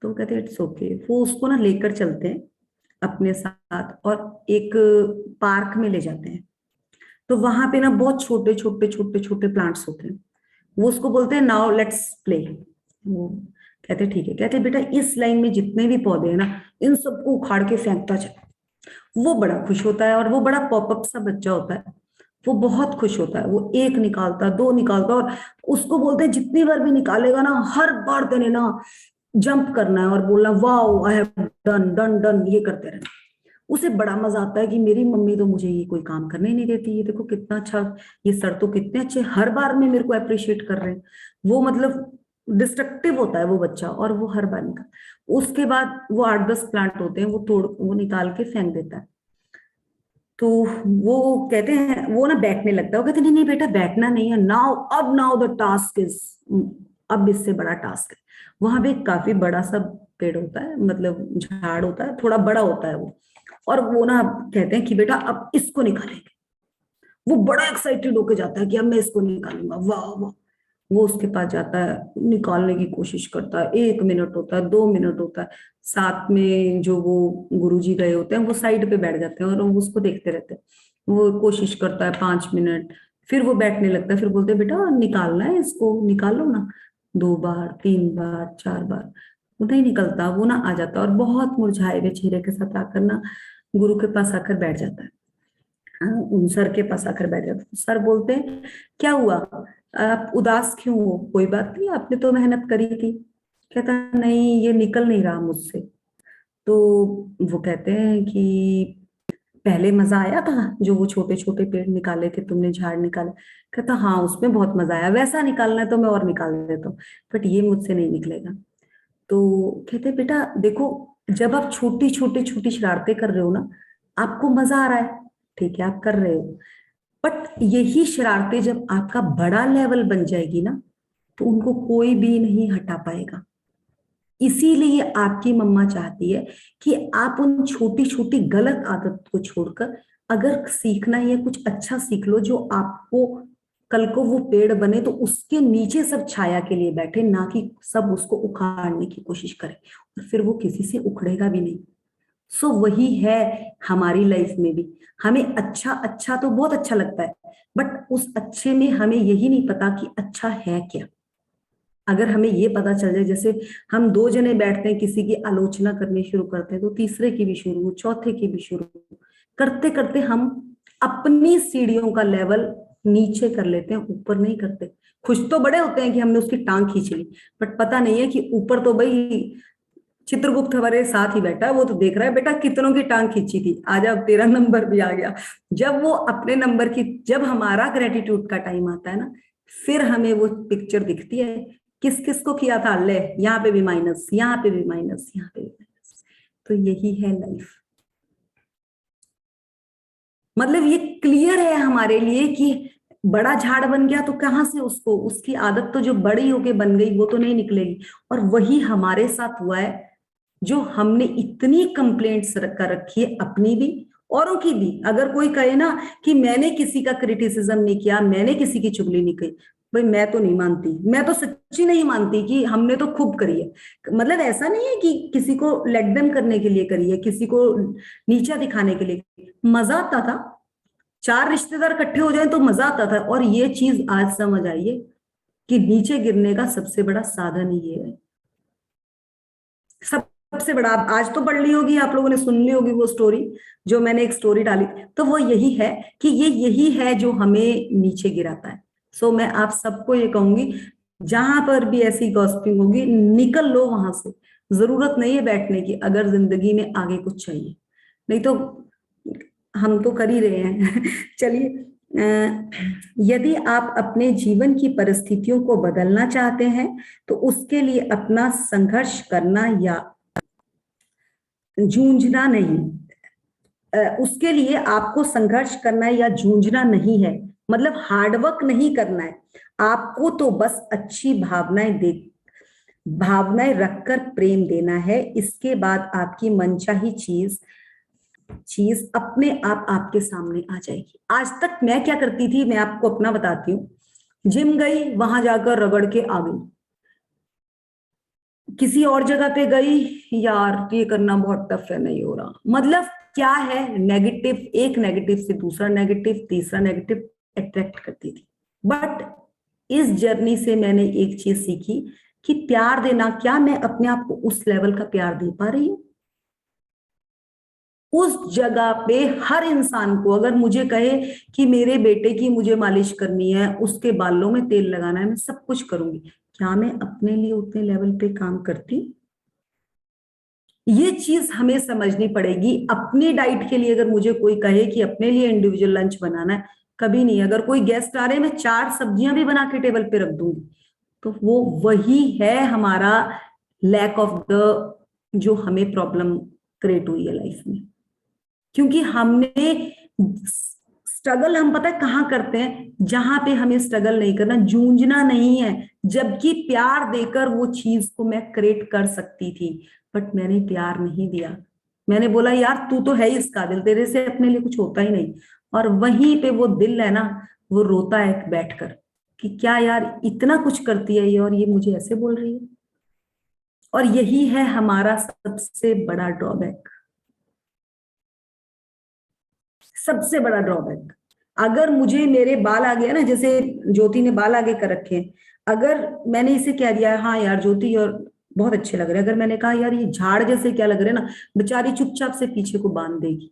[SPEAKER 1] तो वो कहते हैं इट्स ओके। वो उसको ना लेकर चलते हैं अपने साथ और एक पार्क में ले जाते हैं। तो वहां पे ना बहुत छोटे छोटे छोटे छोटे प्लांट्स होते हैं। वो उसको बोलते हैं नाउ लेट्स प्ले। वो कहते ठीक है। कहते बेटा इस लाइन में जितने भी पौधे हैं ना, इन सबको उखाड़ के फेंकता चल। वो बड़ा खुश होता है, और वो बड़ा पॉपअप सा बच्चा होता है, वो बहुत खुश होता है। वो एक निकालता, दो निकालता, और उसको बोलते हैं जितनी बार भी निकालेगा ना, हर बार तेने ना जंप करना है और बोलना wow I have done done done, ये करते रहना। उसे बड़ा मजा आता है कि मेरी मम्मी तो मुझे ये कोई काम करने ही नहीं देती, ये देखो कितना अच्छा, ये सर तो कितने अच्छे, हर बार में मेरे को अप्रिशिएट कर रहे हैं। वो मतलब डिस्ट्रक्टिव होता है वो बच्चा, और वो हर बार निकाल। उसके बाद वो 8-10 प्लांट होते हैं, वो निकाल के फेंक देता है। तो वो कहते हैं, वो ना बैठने लगता है। वो कहते नहीं नहीं बेटा बैठना नहीं है, नाउ द टास्क इज, अब इससे बड़ा टास्क है। वहां पे काफी बड़ा सा पेड़ होता है, मतलब झाड़ होता है, थोड़ा बड़ा होता है वो। और वो ना कहते हैं कि बेटा अब इसको निकालेंगे। वो बड़ा एक्साइटेड होके जाता है कि अब मैं इसको निकालूंगा, वाह वाह। वो उसके पास जाता है, निकालने की कोशिश करता है। 1 मिनट होता है, 2 मिनट होता है। साथ में जो वो गुरुजी गए होते हैं, वो साइड पे बैठ जाते हैं और वो उसको देखते रहते हैं। वो कोशिश करता है 5 मिनट, फिर वो बैठने लगता है। फिर बोलते हैं बेटा निकालना है, इसको निकालो ना। 2 बार, 3 बार, 4 बार, वो नहीं निकलता। वो ना आ जाता है और बहुत मुरझाए हुए चेहरे के साथ आकर ना गुरु के पास आकर बैठ जाता है। उन सर के पास आकर बैठ जाता है। सर बोलते हैं क्या हुआ, आप उदास क्यों हो? कोई बात नहीं, आपने तो मेहनत करी थी। कहता नहीं, ये निकल नहीं रहा मुझसे। तो वो कहते हैं कि पहले मजा आया था जो वो छोटे छोटे पेड़ निकाले थे तुमने, झाड़ निकाले? कहता हाँ उसमें बहुत मजा आया, वैसा निकालना है तो मैं और निकाल देता हूँ, बट ये मुझसे नहीं निकलेगा। तो कहते बेटा देखो, जब आप छोटी छोटी छोटी शरारतें कर रहे हो ना, आपको मजा आ रहा है, ठीक है आप कर रहे हो, बट यही शरारतें जब आपका बड़ा लेवल बन जाएगी ना, तो उनको कोई भी नहीं हटा पाएगा। इसीलिए आपकी मम्मा चाहती है कि आप उन छोटी छोटी गलत आदत को छोड़कर अगर सीखना है कुछ अच्छा सीख लो, जो आपको कल को वो पेड़ बने तो उसके नीचे सब छाया के लिए बैठे, ना कि सब उसको उखाड़ने की कोशिश करें, और फिर वो किसी से उखड़ेगा भी नहीं। सो वही है हमारी लाइफ में भी। हमें अच्छा अच्छा तो बहुत अच्छा लगता है, बट उस अच्छे में हमें यही नहीं पता कि अच्छा है क्या। अगर हमें ये पता चल जाए, जैसे हम 2 जने बैठते हैं, किसी की आलोचना करनी शुरू करते हैं, तो तीसरे की भी शुरू, चौथे की भी शुरू, करते करते हम अपनी सीढ़ियों का लेवल नीचे कर लेते हैं, ऊपर नहीं करते। खुश तो बड़े होते हैं कि हमने उसकी टांग खींच ली, बट पता नहीं है कि ऊपर तो भाई चित्रगुप्त हमारे साथ ही बैठा है, वो तो देख रहा है बेटा कितनों की टांग खींची थी, आज अब तेरा नंबर भी आ गया। जब वो अपने नंबर की, जब हमारा ग्रेटिट्यूड का टाइम आता है ना, फिर हमें वो पिक्चर दिखती है, किस किस को किया था, ले यहाँ पे भी माइनस, यहाँ पे भी माइनस, यहाँ पे भी माइनस। तो यही है लाइफ। मतलब ये क्लियर है हमारे लिए कि बड़ा झाड़ बन गया तो कहाँ से उसको, उसकी आदत तो जो बड़ी होके बन गई वो तो नहीं निकलेगी। और वही हमारे साथ हुआ है, जो हमने इतनी कंप्लेंट्स कर रखी है, अपनी भी औरों की भी। अगर कोई कहे ना कि मैंने किसी का क्रिटिसिज्म नहीं किया, मैंने किसी की चुगली नहीं की, भाई मैं तो नहीं मानती, मैं तो सच्ची नहीं मानती कि हमने तो खूब करी है। मतलब ऐसा नहीं है कि किसी को लेट देम करने के लिए करी है, किसी को नीचा दिखाने के लिए। मजा आता था, 4 रिश्तेदार इकट्ठे हो जाए तो मजा आता था। और ये चीज आज समझ आई है कि नीचे गिरने का सबसे बड़ा साधन ये है, सबसे बड़ा। आज तो पढ़ ली होगी आप लोगों ने, सुन ली होगी वो स्टोरी, जो मैंने एक स्टोरी डाली, तो वो यही है कि ये यही है जो हमें नीचे गिराता है। सो मैं आप सबको ये कहूंगी, जहां पर भी ऐसी गॉसिपिंग होगी निकल लो वहां से, जरूरत नहीं है बैठने की अगर जिंदगी में आगे कुछ चाहिए, नहीं तो हम तो कर ही रहे हैं। चलिए, यदि आप अपने जीवन की परिस्थितियों को बदलना चाहते हैं तो उसके लिए अपना संघर्ष करना या जूझना नहीं, उसके लिए आपको संघर्ष करना है या जूझना नहीं है, मतलब हार्डवर्क नहीं करना है आपको, तो बस अच्छी भावनाएं रखकर प्रेम देना है। इसके बाद आपकी मनचाही चीज अपने आप आपके सामने आ जाएगी। आज तक मैं क्या करती थी, मैं आपको अपना बताती हूँ, जिम गई, वहां जाकर रगड़ के आ गई, किसी और जगह पे गई, यार ये करना बहुत टफ है, नहीं हो रहा, मतलब क्या है, नेगेटिव, एक नेगेटिव से दूसरा नेगेटिव, तीसरा नेगेटिव अट्रैक्ट करती थी। बट इस जर्नी से मैंने एक चीज सीखी कि प्यार देना, क्या मैं अपने आप को उस लेवल का प्यार दे पा रही हूँ? उस जगह पे हर इंसान को अगर मुझे कहे कि मेरे बेटे की मुझे मालिश करनी है, उसके बालों में तेल लगाना है, मैं सब कुछ करूंगी, क्या मैं अपने लिए उतने लेवल पे काम करती? ये चीज हमें समझनी पड़ेगी। अपनी डाइट के लिए अगर मुझे कोई कहे कि अपने लिए इंडिविजुअल लंच बनाना है, कभी नहीं। अगर कोई गेस्ट आ रहे हैं, मैं 4 सब्जियां भी बना के टेबल पे रख दूंगी, तो वो वही है हमारा लैक ऑफ द, जो हमें प्रॉब्लम क्रिएट हुई है लाइफ में, क्योंकि हमने स्ट्रगल, हम पता है कहाँ करते हैं, जहां पे हमें स्ट्रगल नहीं करना, जूझना नहीं है, जबकि प्यार देकर वो चीज को मैं क्रिएट कर सकती थी, बट मैंने प्यार नहीं दिया। मैंने बोला यार तू तो है ही इस काबिल, तेरे से अपने लिए कुछ होता ही नहीं, और वहीं पे वो दिल है ना, वो रोता है बैठकर कि क्या यार इतना कुछ करती है ये, और ये मुझे ऐसे बोल रही है। और यही है हमारा सबसे बड़ा ड्रॉबैक, सबसे बड़ा ड्रॉबैक। अगर मुझे मेरे बाल आ गया ना, जैसे ज्योति ने बाल आगे कर रखे हैं, अगर मैंने इसे कह दिया हाँ यार ज्योति और बहुत अच्छे लग रहे हैं, अगर मैंने कहा यार ये झाड़ जैसे क्या लग रहे हैं ना, बेचारी चुपचाप से पीछे को बांध देगी,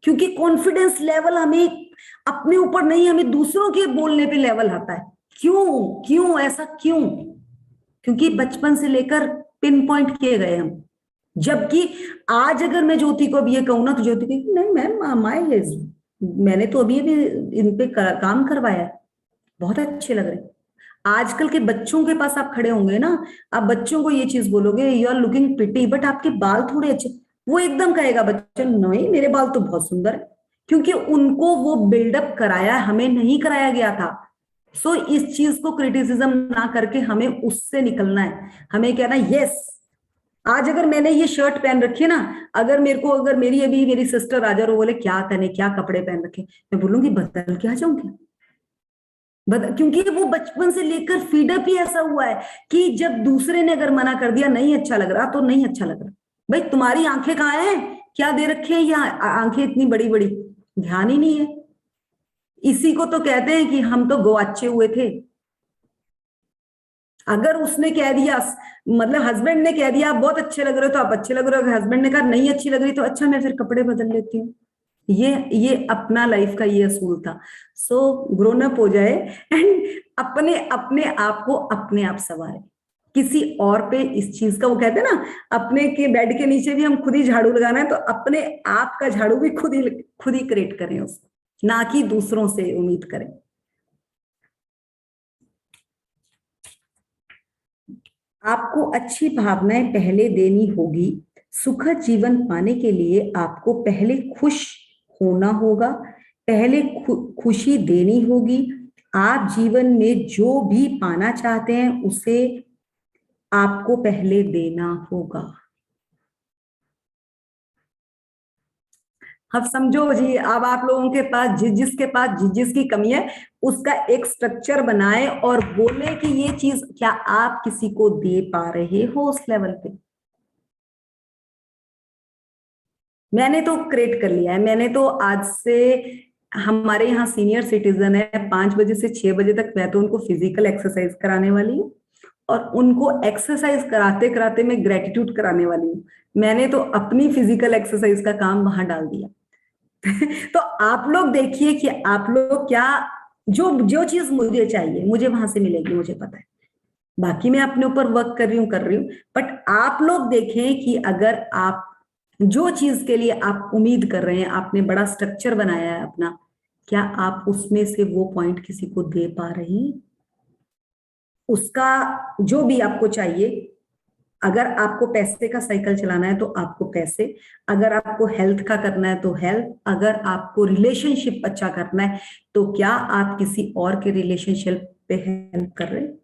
[SPEAKER 1] क्योंकि कॉन्फिडेंस लेवल हमें अपने ऊपर नहीं, हमें दूसरों के बोलने पे लेवल आता है। क्यों क्यों ऐसा क्यों? क्योंकि बचपन से लेकर पिन पॉइंट किए गए हम। जबकि आज अगर मैं ज्योति को अब ये कहूँ ना, तो ज्योति कहेगी नहीं मैम, मैंने तो अभी अभी इन पे काम करवाया है, बहुत अच्छे लग रहे हैं। आजकल के बच्चों के पास आप खड़े होंगे ना, आप बच्चों को ये चीज बोलोगे you are looking pretty but आपके बाल थोड़े अच्छे, वो एकदम कहेगा बच्चा नहीं मेरे बाल तो बहुत सुंदर है, क्योंकि उनको वो बिल्डअप कराया, हमें नहीं कराया गया था। सो इस चीज को क्रिटिसिज्म ना करके हमें उससे निकलना है, हमें कहना यस। आज अगर मैंने ये शर्ट पहन रखी है ना, अगर मेरे को, अगर मेरी अभी मेरी सिस्टर आ जाए और बोले क्या तने क्या कपड़े पहन रखे, मैं बोलूंगी बदल के आ जाऊंगी, क्योंकि वो बचपन से लेकर फीडअप ही ऐसा हुआ है कि जब दूसरे ने अगर मना कर दिया नहीं अच्छा लग रहा तो नहीं अच्छा लग रहा। भाई तुम्हारी आंखें कहाँ हैं, क्या दे रखे हैं, या आंखें इतनी बड़ी बड़ी, ध्यान ही नहीं है। इसी को तो कहते हैं कि हम तो गोवाचे हुए थे। अगर उसने कह दिया, मतलब हस्बैंड ने कह दिया आप बहुत अच्छे लग रहे हो तो आप अच्छे लग रहे हो, अगर हस्बैंड ने कहा नहीं अच्छी लग रही तो अच्छा मैं फिर कपड़े बदल लेती हूँ। ये अपना लाइफ का ये असूल था। सो ग्रोन अप हो जाए एंड अपने अपने आप को अपने आप संवारे, किसी और पे इस चीज का, वो कहते हैं ना अपने के बेड के नीचे भी हम खुद ही झाड़ू लगाना है, तो अपने आप का झाड़ू भी खुद ही क्रिएट करें उसको, ना कि दूसरों से उम्मीद करें। आपको अच्छी भावनाएं पहले देनी होगी। सुखद जीवन पाने के लिए आपको पहले खुश होना होगा, पहले खुशी देनी होगी। आप जीवन में जो भी पाना चाहते हैं उसे आपको पहले देना होगा। अब समझो जी, अब आप लोगों के पास जिसके पास जिसकी कमी है उसका एक स्ट्रक्चर बनाए और बोले कि ये चीज क्या आप किसी को दे पा रहे हो उस लेवल पे। मैंने तो क्रिएट कर लिया है, मैंने तो आज से, हमारे यहाँ सीनियर सिटीजन है, 5 बजे से 6 बजे तक मैं तो उनको फिजिकल एक्सरसाइज कराने वाली हूँ, और उनको एक्सरसाइज कराते कराते मैं ग्रेटिट्यूड कराने वाली हूँ। मैंने तो अपनी फिजिकल एक्सरसाइज का काम वहां डाल दिया। तो आप लोग देखिए कि आप लोग क्या, जो जो चीज मुझे चाहिए मुझे वहां से मिलेगी, मुझे पता है। बाकी मैं अपने ऊपर वर्क कर रही हूँ, बट आप लोग देखें कि अगर आप जो चीज के लिए आप उम्मीद कर रहे हैं, आपने बड़ा स्ट्रक्चर बनाया है अपना, क्या आप उसमें से वो पॉइंट किसी को दे पा रहे हैं? उसका जो भी आपको चाहिए, अगर आपको पैसे का साइकिल चलाना है तो आपको पैसे, अगर आपको हेल्थ का करना है तो हेल्थ, अगर आपको रिलेशनशिप अच्छा करना है तो क्या आप किसी और के रिलेशनशिप पे हेल्प कर रहे हैं?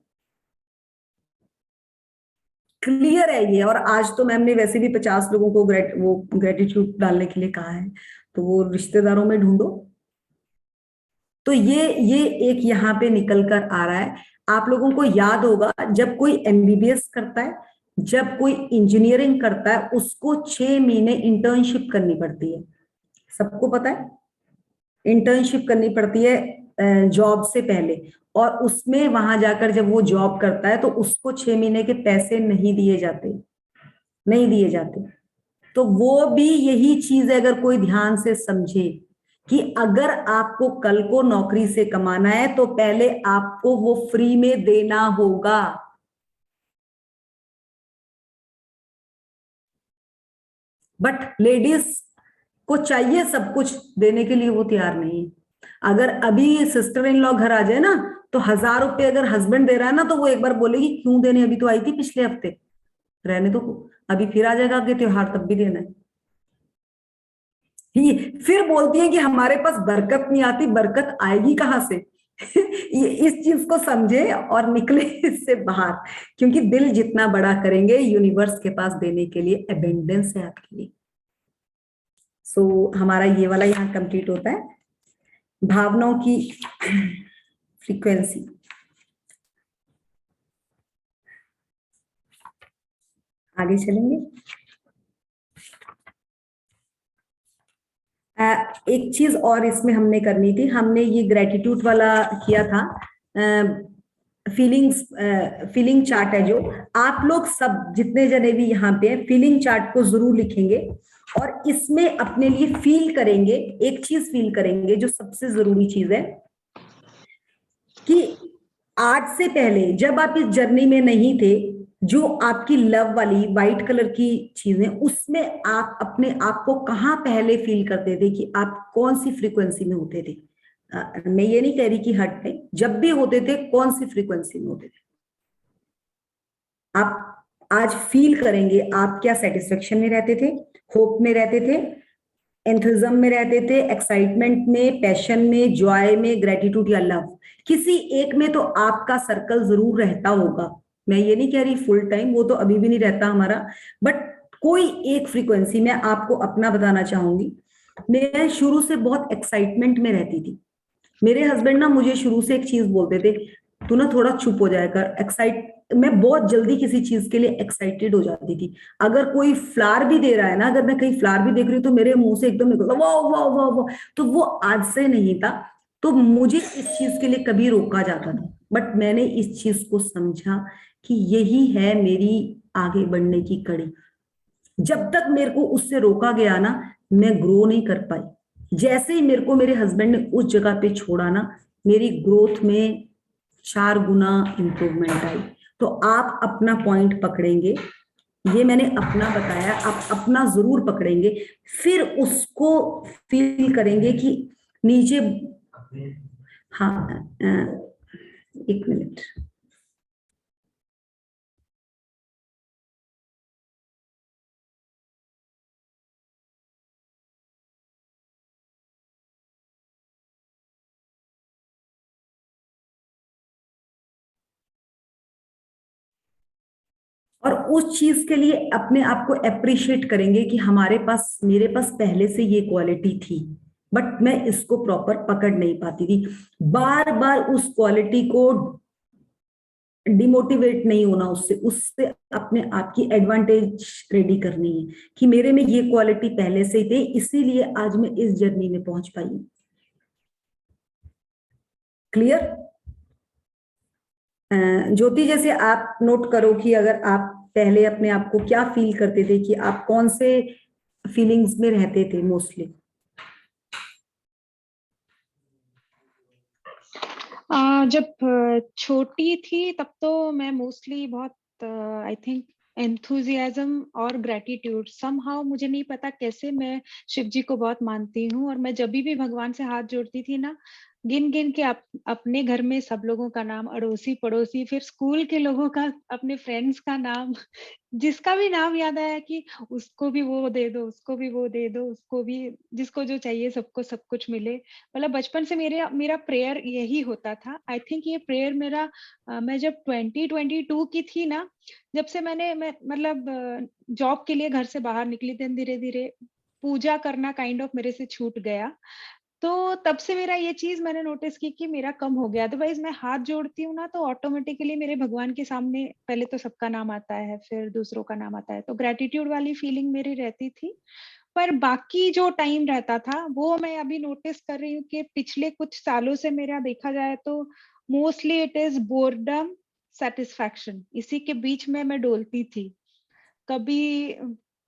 [SPEAKER 1] क्लियर है ये। और आज तो मैम ने वैसे भी 50 लोगों को वो ग्रेटिट्यूड डालने के लिए कहा है, तो वो रिश्तेदारों में ढूंढो। तो ये एक यहाँ पे निकल कर आ रहा है। आप लोगों को याद होगा, जब कोई एमबीबीएस करता है, जब कोई इंजीनियरिंग करता है, उसको 6 महीने इंटर्नशिप करनी पड़ती है। सबको पता है इंटर्नशिप करनी पड़ती है जॉब से पहले, और उसमें वहां जाकर जब वो जॉब करता है तो उसको 6 महीने के पैसे नहीं दिए जाते, नहीं दिए जाते। तो वो भी यही चीज है, अगर कोई ध्यान से समझे कि अगर आपको कल को नौकरी से कमाना है तो पहले आपको वो फ्री में देना होगा। बट लेडीज को चाहिए सब कुछ देने के लिए, वो तैयार नहीं है। अगर अभी सिस्टर इन लॉ घर आ जाए ना, तो 1000 रुपये अगर हस्बैंड दे रहा है ना, तो वो एक बार बोलेगी क्यों देने, अभी तो आई थी पिछले हफ्ते, रहने तो, अभी फिर आ जाएगा आगे त्योहार, तब भी देना है। फिर बोलती है कि हमारे पास बरकत नहीं आती, बरकत आएगी कहां से? ये इस चीज को समझे और निकले इससे बाहर, क्योंकि दिल जितना बड़ा करेंगे, यूनिवर्स के पास देने के लिए अबेंडेंस है आपके लिए। सो हमारा ये वाला यहाँ कंप्लीट होता है, भावनाओं की फ्रीक्वेंसी। आगे चलेंगे। एक चीज और इसमें हमने करनी थी, हमने ये ग्रेटिट्यूड वाला किया था, फीलिंग चार्ट है जो, आप लोग सब जितने जने भी यहाँ पे हैं, फीलिंग चार्ट को जरूर लिखेंगे और इसमें अपने लिए फील करेंगे, एक चीज फील करेंगे जो सबसे जरूरी चीज है, कि आज से पहले जब आप इस जर्नी में नहीं थे, जो आपकी लव वाली व्हाइट कलर की चीजें, उसमें आप अपने आप को कहाँ पहले फील करते थे, कि आप कौन सी फ्रीक्वेंसी में होते थे। मैं ये नहीं कह रही कि हट पे, जब भी होते थे कौन सी फ्रीक्वेंसी में होते थे, आप आज फील करेंगे। आप क्या सेटिस्फेक्शन में रहते थे, होप में रहते थे, एंथुजिज्म में रहते थे, एक्साइटमेंट में, पैशन में, जॉय में, ग्रेटिट्यूड या लव, किसी एक में तो आपका सर्कल जरूर रहता होगा। मैं ये नहीं कह रही फुल टाइम, वो तो अभी भी नहीं रहता हमारा, बट कोई एक फ्रीक्वेंसी में आपको अपना बताना चाहूंगी। मैं शुरू से बहुत एक्साइटमेंट में रहती थी। मेरे हस्बैंड ना मुझे शुरू से एक चीज बोलते थे, तू ना थोड़ा चुप हो जाया कर। मैं बहुत जल्दी किसी चीज के लिए एक्साइटेड हो जाती थी। अगर कोई फ्लावर भी दे रहा है ना, अगर मैं कहीं फ्लावर भी देख रही हूँ तो मेरे मुंह से एकदम निकलता वाह वाह वाह वाह, तो वो आज से नहीं था। तो मुझे इस चीज के लिए कभी रोका जाता था, बट मैंने इस चीज को समझा कि यही है मेरी आगे बढ़ने की कड़ी। जब तक मेरे को उससे रोका गया ना, मैं ग्रो नहीं कर पाई। जैसे ही मेरे को मेरे हस्बैंड ने उस जगह पे छोड़ा ना, मेरी ग्रोथ में 4 गुना इंप्रूवमेंट आई। तो आप अपना पॉइंट पकड़ेंगे, ये मैंने अपना बताया, आप अपना जरूर पकड़ेंगे, फिर उसको फील करेंगे कि नीचे। हाँ, एक मिनट। और उस चीज के लिए अपने आप को अप्रिशिएट करेंगे कि हमारे पास, मेरे पास पहले से ये क्वालिटी थी, बट मैं इसको प्रॉपर पकड़ नहीं पाती थी। बार बार उस क्वालिटी को डिमोटिवेट नहीं होना, उससे उससे अपने आप की एडवांटेज रेडी करनी है, कि मेरे में ये क्वालिटी पहले से ही थी, इसीलिए आज मैं इस जर्नी में पहुंच पाई। क्लियर? ज्योति, जैसे आप नोट करो कि अगर आप पहले अपने आप को क्या फील करते थे, कि आप कौन से फीलिंग्स में रहते थे मोस्टली?
[SPEAKER 5] जब छोटी थी तब तो मैं मोस्टली बहुत आई थिंक एंथुजियाज्म और ग्रेटिट्यूड समहाउ, मुझे नहीं पता कैसे, मैं शिव जी को बहुत मानती हूँ और मैं जब भी भगवान से हाथ जोड़ती थी ना, गिन गिन के अपने घर में सब लोगों का नाम, अड़ोसी पड़ोसी, फिर स्कूल के लोगों का, अपने फ्रेंड्स का नाम, जिसका भी नाम याद आया कि उसको भी वो दे दो, उसको भी वो दे दो, उसको भी, जिसको जो चाहिए सबको सब कुछ मिले। मतलब बचपन से मेरा प्रेयर यही होता था। आई थिंक ये प्रेयर मेरा मैं जब 2022 की थी ना, जब से मैं मतलब जॉब के लिए घर से बाहर निकली, देन धीरे धीरे पूजा करना काइंड ऑफ मेरे से छूट गया। तो तब से मेरा ये चीज मैंने नोटिस की कि मेरा कम हो गया। अदरवाइज मैं हाथ जोड़ती हूँ ना, तो ऑटोमेटिकली मेरे भगवान के सामने पहले तो सबका नाम आता है, फिर दूसरों का नाम आता है, तो ग्रेटिट्यूड वाली फीलिंग मेरी रहती थी। पर बाकी जो टाइम रहता था वो मैं अभी नोटिस कर रही हूँ कि पिछले कुछ सालों से मेरा देखा जाए तो mostly it is boredom, satisfaction, इसी के बीच में मैं डोलती थी। कभी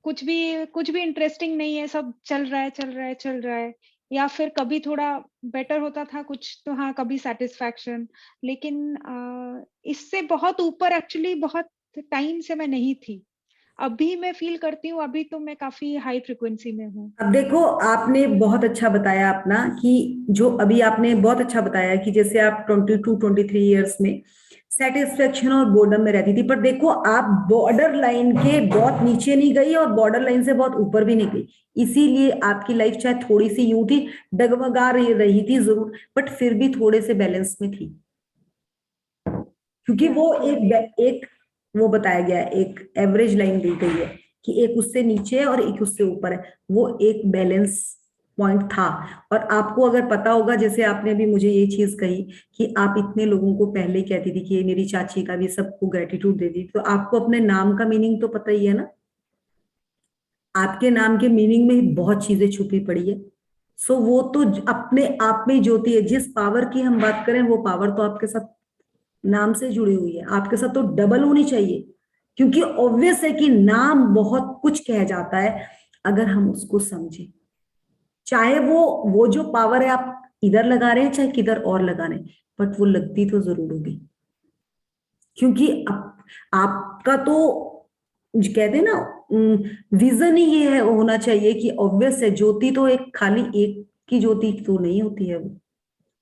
[SPEAKER 5] कुछ भी इंटरेस्टिंग नहीं है, सब चल रहा है चल रहा है चल रहा है, या फिर कभी थोड़ा बेटर होता था कुछ तो हाँ, कभी सेटिस्फैक्शन। लेकिन इससे बहुत ऊपर एक्चुअली बहुत टाइम से मैं नहीं थी। अभी मैं फील करती हूँ, अभी तो मैं काफी हाई फ्रिक्वेंसी में हूँ।
[SPEAKER 1] अब देखो, आपने बहुत अच्छा बताया अपना, कि जो अभी आपने बहुत अच्छा बताया कि जैसे आप 22-23 इयर्स में सेटिस्फेक्शन और बोर्डम में रहती थी, पर देखो आप बॉर्डर लाइन के बहुत नीचे नहीं गई और बॉर्डर लाइन से बहुत ऊपर भी नहीं गई, इसीलिए आपकी लाइफ शायद थोड़ी सी यूं थी, डगमगा रही थी जरूर, बट फिर भी थोड़े से बैलेंस में थी, क्योंकि वो एक वो बताया गया है, एक एवरेज लाइन दी गई है कि एक उससे नीचे है और एक उससे ऊपर है, वो एक बैलेंस पॉइंट था। और आपको अगर पता होगा, जैसे आपने अभी मुझे ये चीज कही कि आप इतने लोगों को पहले कहती थी कि ये मेरी चाची का भी सबको ग्रेटिट्यूड दे दी, तो आपको अपने नाम का मीनिंग तो पता ही है ना, आपके नाम के मीनिंग में बहुत चीजें छुपी पड़ी है। सो वो तो अपने आप में ज्योति है, जिस पावर की हम बात करें वो पावर तो आपके साथ नाम से जुड़ी हुई है, आपके साथ तो डबल होनी चाहिए, क्योंकि ऑब्वियस है कि नाम बहुत कुछ कह जाता है अगर हम उसको समझें। चाहे वो जो पावर है आप इधर लगा रहे हैं चाहे किधर और लगा रहे हैं, बट वो लगती तो जरूर होगी, क्योंकि आपका तो कहते हैं ना, विजन ही ये है होना चाहिए कि ऑब्वियस है, ज्योति तो एक खाली एक की ज्योति तो नहीं होती है, वो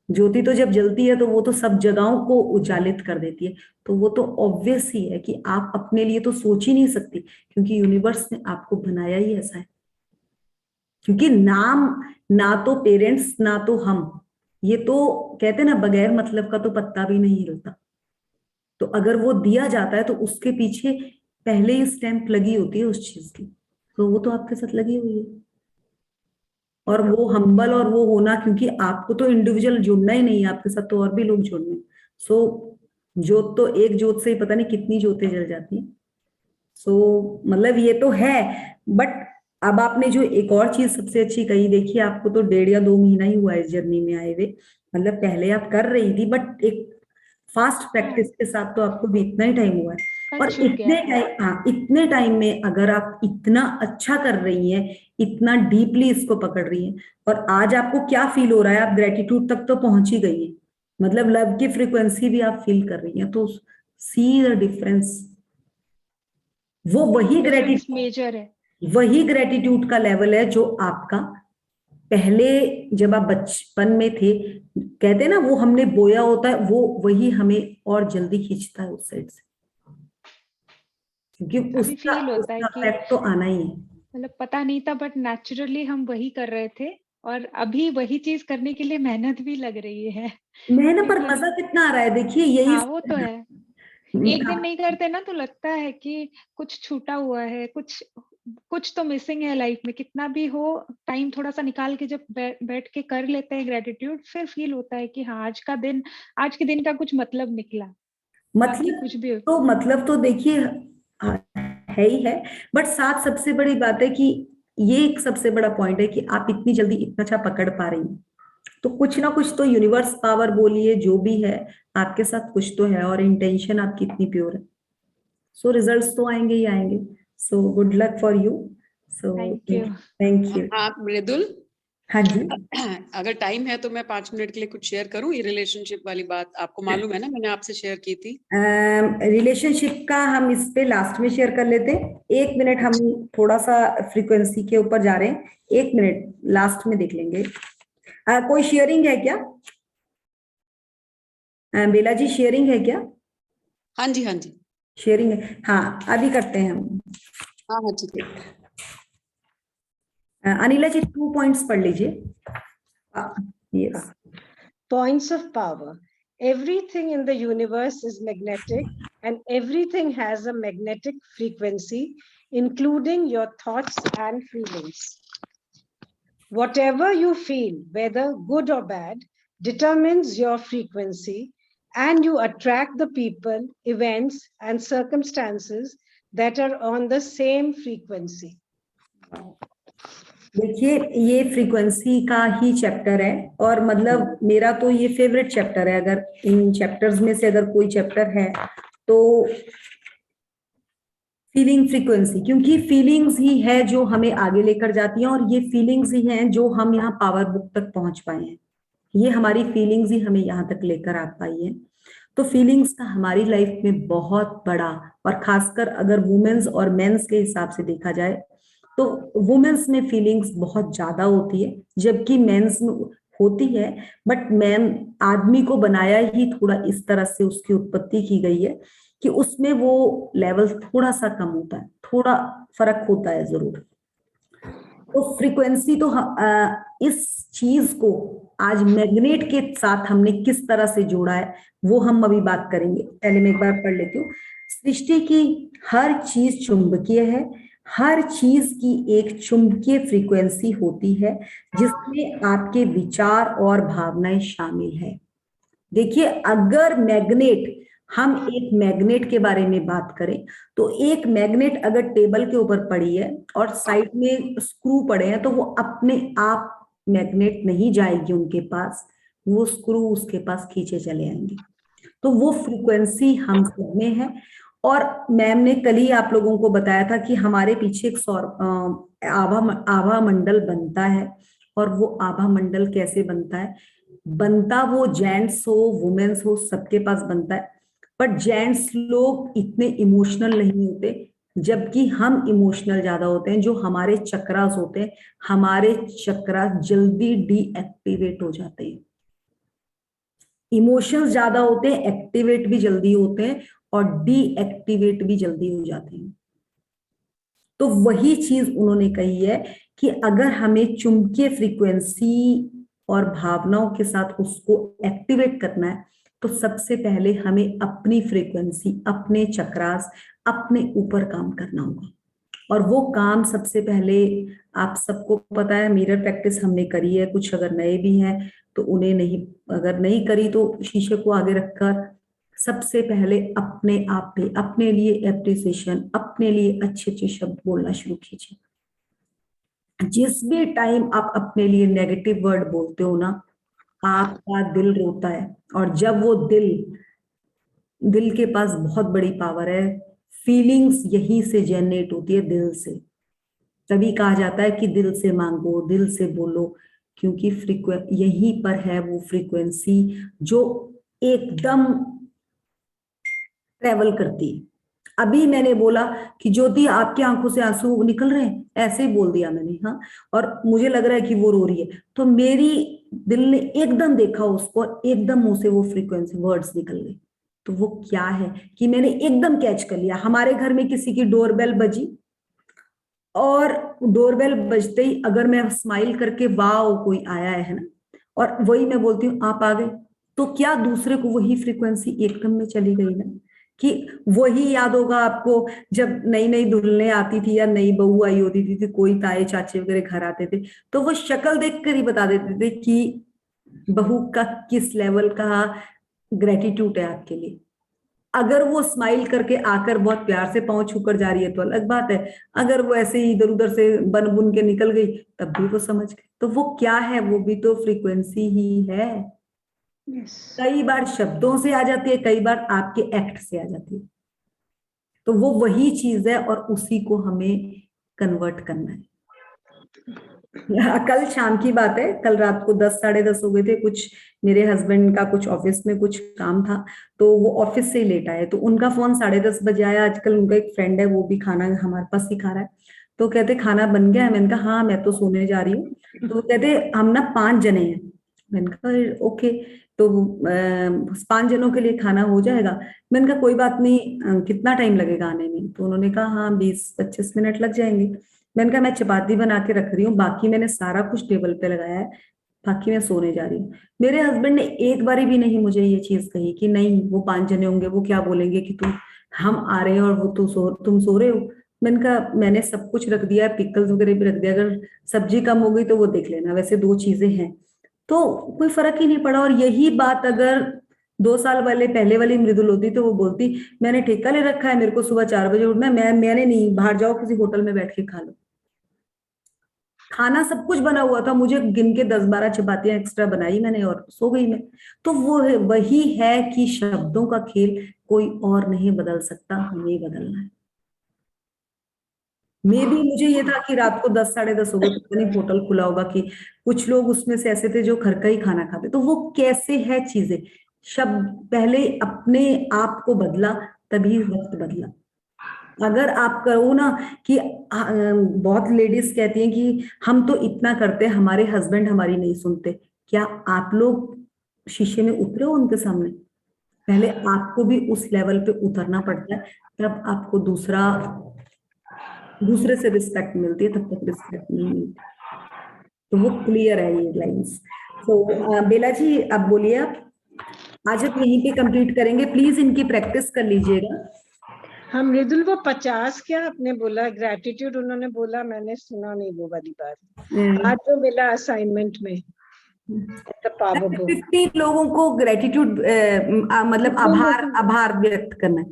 [SPEAKER 1] ज्योति तो जब जलती है तो वो तो सब जगहों को उजालित कर देती है, तो वो तो ऑब्वियस ही है कि आप अपने लिए तो सोच ही नहीं सकती, क्योंकि यूनिवर्स ने आपको बनाया ही ऐसा है। क्योंकि नाम ना तो पेरेंट्स ना तो हम, ये तो कहते हैं ना, बगैर मतलब का तो पत्ता भी नहीं हिलता, तो अगर वो दिया जाता है तो उसके पीछे पहले ही स्टैंप लगी होती है उस चीज की, तो वो तो आपके साथ लगी हुई है। और वो हम्बल और वो होना, क्योंकि आपको तो इंडिविजुअल जुड़ना ही नहीं है, आपके साथ तो और भी लोग जुड़ने, सो जोत तो एक जोत से ही पता नहीं कितनी जोतें जल जाती हैं। सो मतलब ये तो है, बट अब आपने जो एक और चीज सबसे अच्छी कही, देखिए आपको तो 1.5 या 2 महीना ही हुआ है इस जर्नी में आए हुए, मतलब पहले आप कर रही थी, बट एक फास्ट प्रैक्टिस के साथ तो आपको भी इतना ही टाइम हुआ है। और
[SPEAKER 5] छूट गया था।
[SPEAKER 1] इतने टाइम में अगर आप इतना अच्छा कर रही हैं, इतना डीपली इसको पकड़ रही हैं, और आज आपको क्या फील हो रहा है, आप ग्रेटिट्यूड तक तो पहुंच ही गई है, मतलब लव की फ्रीक्वेंसी भी आप फील कर रही हैं, तो सी द डिफरेंस। वो
[SPEAKER 5] डिफरेंस मेजर है।
[SPEAKER 1] वही ग्रेटिट्यूड का लेवल है जो आपका पहले जब आप बचपन में थे, कहते हैं ना, वो हमने बोया होता है, वो वही हमें और जल्दी खींचता है उस साइड से, क्योंकि
[SPEAKER 5] अभी फील होता है
[SPEAKER 1] उसका
[SPEAKER 5] कि
[SPEAKER 1] इफेक्ट तो आना ही है।
[SPEAKER 5] मतलब पता नहीं था, बट नेचुरली हम वही कर रहे थे, और अभी वही चीज करने के लिए मेहनत भी लग रही है।
[SPEAKER 1] मेहनत पर
[SPEAKER 5] क्योंकि
[SPEAKER 1] मजा कितना आ रहा है, देखिए यही
[SPEAKER 5] हाँ, वो तो है। एक दिन नहीं करते ना तो लगता है कि कुछ छूटा हुआ है, कुछ तो मिसिंग है लाइफ में। कितना भी हो, टाइम थोड़ा सा निकाल के जब बैठ के कर लेते हैं ग्रेटिट्यूड, फिर फील होता है कि हाँ, आज के दिन का कुछ मतलब निकला। बाकी
[SPEAKER 1] मतलब
[SPEAKER 5] कुछ भी हो।
[SPEAKER 1] मतलब तो देखिए है ही है, बट साथ सबसे बड़ी बात है कि ये एक सबसे बड़ा पॉइंट है कि आप इतनी जल्दी इतना अच्छा पकड़ पा रही हैं, तो कुछ ना कुछ तो यूनिवर्स पावर बोलिए जो भी है, आपके साथ कुछ तो है, और इंटेंशन आपकी इतनी प्योर है, सो रिजल्ट्स तो आएंगे ही आएंगे। So good luck for you. So
[SPEAKER 5] thank you.
[SPEAKER 1] Thank you.
[SPEAKER 4] आप मृदुल,
[SPEAKER 1] हाँ जी।
[SPEAKER 4] अगर टाइम है तो मैं 5 मिनट के लिए कुछ शेयर करूं, ये रिलेशनशिप वाली बात आपको मालूम है ना, मैंने आपसे शेयर की थी।
[SPEAKER 1] रिलेशनशिप का हम इस पे लास्ट में शेयर कर लेते हैं। 1 मिनट, हम थोड़ा सा फ्रीक्वेंसी के ऊपर जा रहे हैं, 1 मिनट लास्ट में देख लेंगे। कोई शेयरिंग है क्या? बेला जी शेयरिंग है क्या?
[SPEAKER 4] हाँ जी, हाँ जी,
[SPEAKER 1] शेयरिंग है, हाँ अभी करते हैं हम।
[SPEAKER 4] हाँ हाँ ठीक है।
[SPEAKER 1] अनिला जी 2 पॉइंट्स पढ़ लीजिए। Yes.
[SPEAKER 2] Points of power. Everything in the universe is magnetic, and everything has a magnetic frequency, including your thoughts and feelings. Whatever you feel, whether good or bad, determines your frequency, and you attract the people, events, and circumstances that are on the same frequency.
[SPEAKER 1] देखिए ये frequency का ही chapter है, और मतलब मेरा तो ये favourite chapter है। अगर इन चैप्टर्स में से अगर कोई चैप्टर है तो फीलिंग फ्रीक्वेंसी, क्योंकि फीलिंग्स ही है जो हमें आगे लेकर जाती हैं, और ये फीलिंग्स ही हैं जो हम यहाँ पावर बुक तक पहुंच पाए हैं। ये हमारी फीलिंग्स ही हमें यहाँ तक लेकर आ पाई है। तो फीलिंग्स का हमारी लाइफ में बहुत बड़ा, और खासकर अगर वुमेन्स और मेंस के हिसाब से देखा जाए तो वुमेन्स में फीलिंग्स बहुत ज्यादा होती है, जबकि मेंस में होती है। बट मैन आदमी को बनाया ही थोड़ा इस तरह से, उसकी उत्पत्ति की गई है कि उसमें वो लेवल थोड़ा सा कम होता है, थोड़ा फर्क होता है जरूर। तो फ्रीक्वेंसी तो इस चीज को आज मैग्नेट के साथ हमने किस तरह से जोड़ा है वो हम अभी बात करेंगे। पहले मैं एक बार पढ़ लेती हूँ। सृष्टि की हर चीज चुंबकीय है, हर चीज की एक चुंबकीय फ्रीक्वेंसी होती है जिसमें आपके विचार और भावनाएं शामिल है। देखिए अगर मैग्नेट, हम एक मैग्नेट के बारे में बात करें तो एक मैग्नेट अगर टेबल के ऊपर पड़ी है और साइड में स्क्रू पड़े हैं तो वो अपने आप मैग्नेट नहीं जाएगी उनके पास, वो स्क्रू उसके पास खींचे चले आएंगे। तो वो फ्रीक्वेंसी हम सब में है। और मैम ने कल ही आप लोगों को बताया था कि हमारे पीछे एक सौर आभा मंडल बनता है। और वो आभा मंडल कैसे बनता है? बनता वो जेंट्स हो वुमेन्स हो सबके पास बनता है, बट जेंट्स लोग इतने इमोशनल नहीं होते, जबकि हम इमोशनल ज्यादा होते हैं। जो हमारे चक्रास होते हैं, हमारे चक्रास जल्दी डीएक्टिवेट हो जाते हैं। इमोशंस ज्यादा होते हैं, एक्टिवेट भी जल्दी होते हैं, और डीएक्टिवेट भी जल्दी हो जाते हैं। तो वही चीज उन्होंने कही है कि अगर हमें चुंबकीय फ्रीक्वेंसी और भावनाओं के साथ उसको एक्टिवेट करना है तो सबसे पहले हमें अपनी फ्रीक्वेंसी, अपने चक्रास, अपने ऊपर काम करना होगा। और वो काम सबसे पहले, आप सबको पता है मिरर प्रैक्टिस हमने करी है, कुछ अगर नए भी हैं तो उन्हें नहीं, अगर नहीं करी तो शीशे को आगे रखकर सबसे पहले अपने आप पे, अपने लिए एप्रिसिएशन, अपने लिए अच्छे अच्छे शब्द बोलना शुरू कीजिए। जिस भी टाइम आप अपने लिए नेगेटिव वर्ड बोलते हो ना, आपका दिल रोता है। और जब वो दिल के पास बहुत बड़ी पावर है, फीलिंग्स यही से जनरेट होती है, दिल से। तभी कहा जाता है कि दिल से मांगो, दिल से बोलो, क्योंकि यहीं पर है वो फ्रीक्वेंसी जो एकदम ट्रेवल करती है। अभी मैंने बोला कि ज्योति आपकी आंखों से आंसू निकल रहे हैं, ऐसे ही बोल दिया मैंने, हाँ, और मुझे लग रहा है कि वो रो रही है, तो मेरी दिल ने एकदम देखा उसको, एकदम मुंह से वो फ्रीक्वेंसी वर्ड्स निकल गए। तो वो क्या है कि मैंने एकदम कैच कर लिया। हमारे घर में किसी की डोरबेल बजी, और डोरबेल बजते ही अगर मैं स्माइल करके वाओ कोई आया है ना, और वही मैं बोलती हूँ आप आ गए, तो क्या दूसरे को वही फ्रीक्वेंसी एकदम में चली गई ना। कि वही याद होगा आपको जब नई नई दुल्हनें आती थी या नई बहू आई होती थी, कोई ताए चाचे वगैरह घर आते थे तो वो शक्ल देखकर ही बता देते थे कि बहू का किस लेवल का ग्रेटिट्यूड है आपके लिए। अगर वो स्माइल करके आकर बहुत प्यार से पांव छूकर जा रही है तो अलग बात है, अगर वो ऐसे ही इधर उधर से बन बुन के निकल गई तब भी वो समझ गए। तो वो क्या है? वो भी तो फ्रीक्वेंसी ही है। कई बार शब्दों से आ जाती है, कई बार आपके एक्ट से आ जाती है। तो वो वही चीज है और उसी को हमें कन्वर्ट करना है। कल शाम की बात है, कल रात को 10 साढ़े 10 हो गए थे। कुछ मेरे हस्बैंड का कुछ ऑफिस में कुछ काम था, तो वो ऑफिस से ही लेट आए, तो उनका फोन 10:30 बजे आया। आजकल उनका एक फ्रेंड है, वो भी खाना हमारे पास ही खा रहा है, तो कहते खाना बन गया है। मैंने कहा हाँ मैं तो सोने जा रही हूँ। तो वो कहते हम ना 5 जने हैं। मैंने कहा ओके, तो 5 जनों के लिए खाना हो जाएगा। मैंने कहा कोई बात नहीं, कितना टाइम लगेगा आने में? तो उन्होंने कहा हाँ 20-25 मिनट लग जाएंगे। मैंने कहा मैं चपाती बना के रख रही हूँ, बाकी मैंने सारा कुछ टेबल पे लगाया है, बाकी मैं सोने जा रही हूँ। मेरे हस्बैंड ने एक बारी भी नहीं मुझे ये चीज कही कि नहीं वो 5 जने होंगे, वो क्या बोलेंगे कि तुम, हम आ रहे हैं और वो तुम सो रहे हो। मैंने कहा मैंने सब कुछ रख दिया, पिकल्स वगैरह भी रख दिया, अगर सब्जी कम हो गई तो वो देख लेना, वैसे 2 चीजें हैं। तो कोई फर्क ही नहीं पड़ा। और यही बात अगर 2 साल वाले पहले वाली मृदुल होती तो वो बोलती मैंने ठेका ले रखा है, मेरे को सुबह 4 बजे उठना है, मैंने नहीं, बाहर जाओ किसी होटल में बैठ के खा लो। खाना सब कुछ बना हुआ था, मुझे गिन के 10-12 चपातियां एक्स्ट्रा बनाई मैंने और सो गई मैं। तो वो वही है कि शब्दों का खेल कोई और नहीं बदल सकता, हमें बदलना है। मे भी मुझे ये था कि रात को 10 साढ़े 10 हो गए, पता नहीं होटल खुला होगा कि कुछ लोग उसमें से ऐसे थे जो घर का ही खाना खाते, तो वो कैसे है चीजें। शब्द पहले अपने आप को बदला, तभी वक्त बदला। अगर आप करो ना कि बहुत लेडीज कहती हैं कि हम तो इतना करते हैं, हमारे हस्बैंड हमारी नहीं सुनते। क्या आप लोग शीशे में उतरे हो उनके सामने? पहले आपको भी उस लेवल पे उतरना पड़ता है, तब आपको दूसरे से रिस्पेक्ट मिलती है, तब तक रिस्पेक्ट नहीं मिलती। तो वो क्लियर है ये लाइंस। तो बेला जी अब बोलिए आप। आज हम यहीं पे कंप्लीट करेंगे, प्लीज इनकी प्रैक्टिस कर लीजिएगा।
[SPEAKER 2] हम मृदुल वो 50 क्या आपने बोला ग्रेटिट्यूड, उन्होंने बोला, मैंने सुना नहीं वो वाली बात। आज जो मिला असाइनमेंट में पावर बोर्ड
[SPEAKER 1] 50 लोगों को ग्रेटिट्यूड मतलब आभार व्यक्त करना है।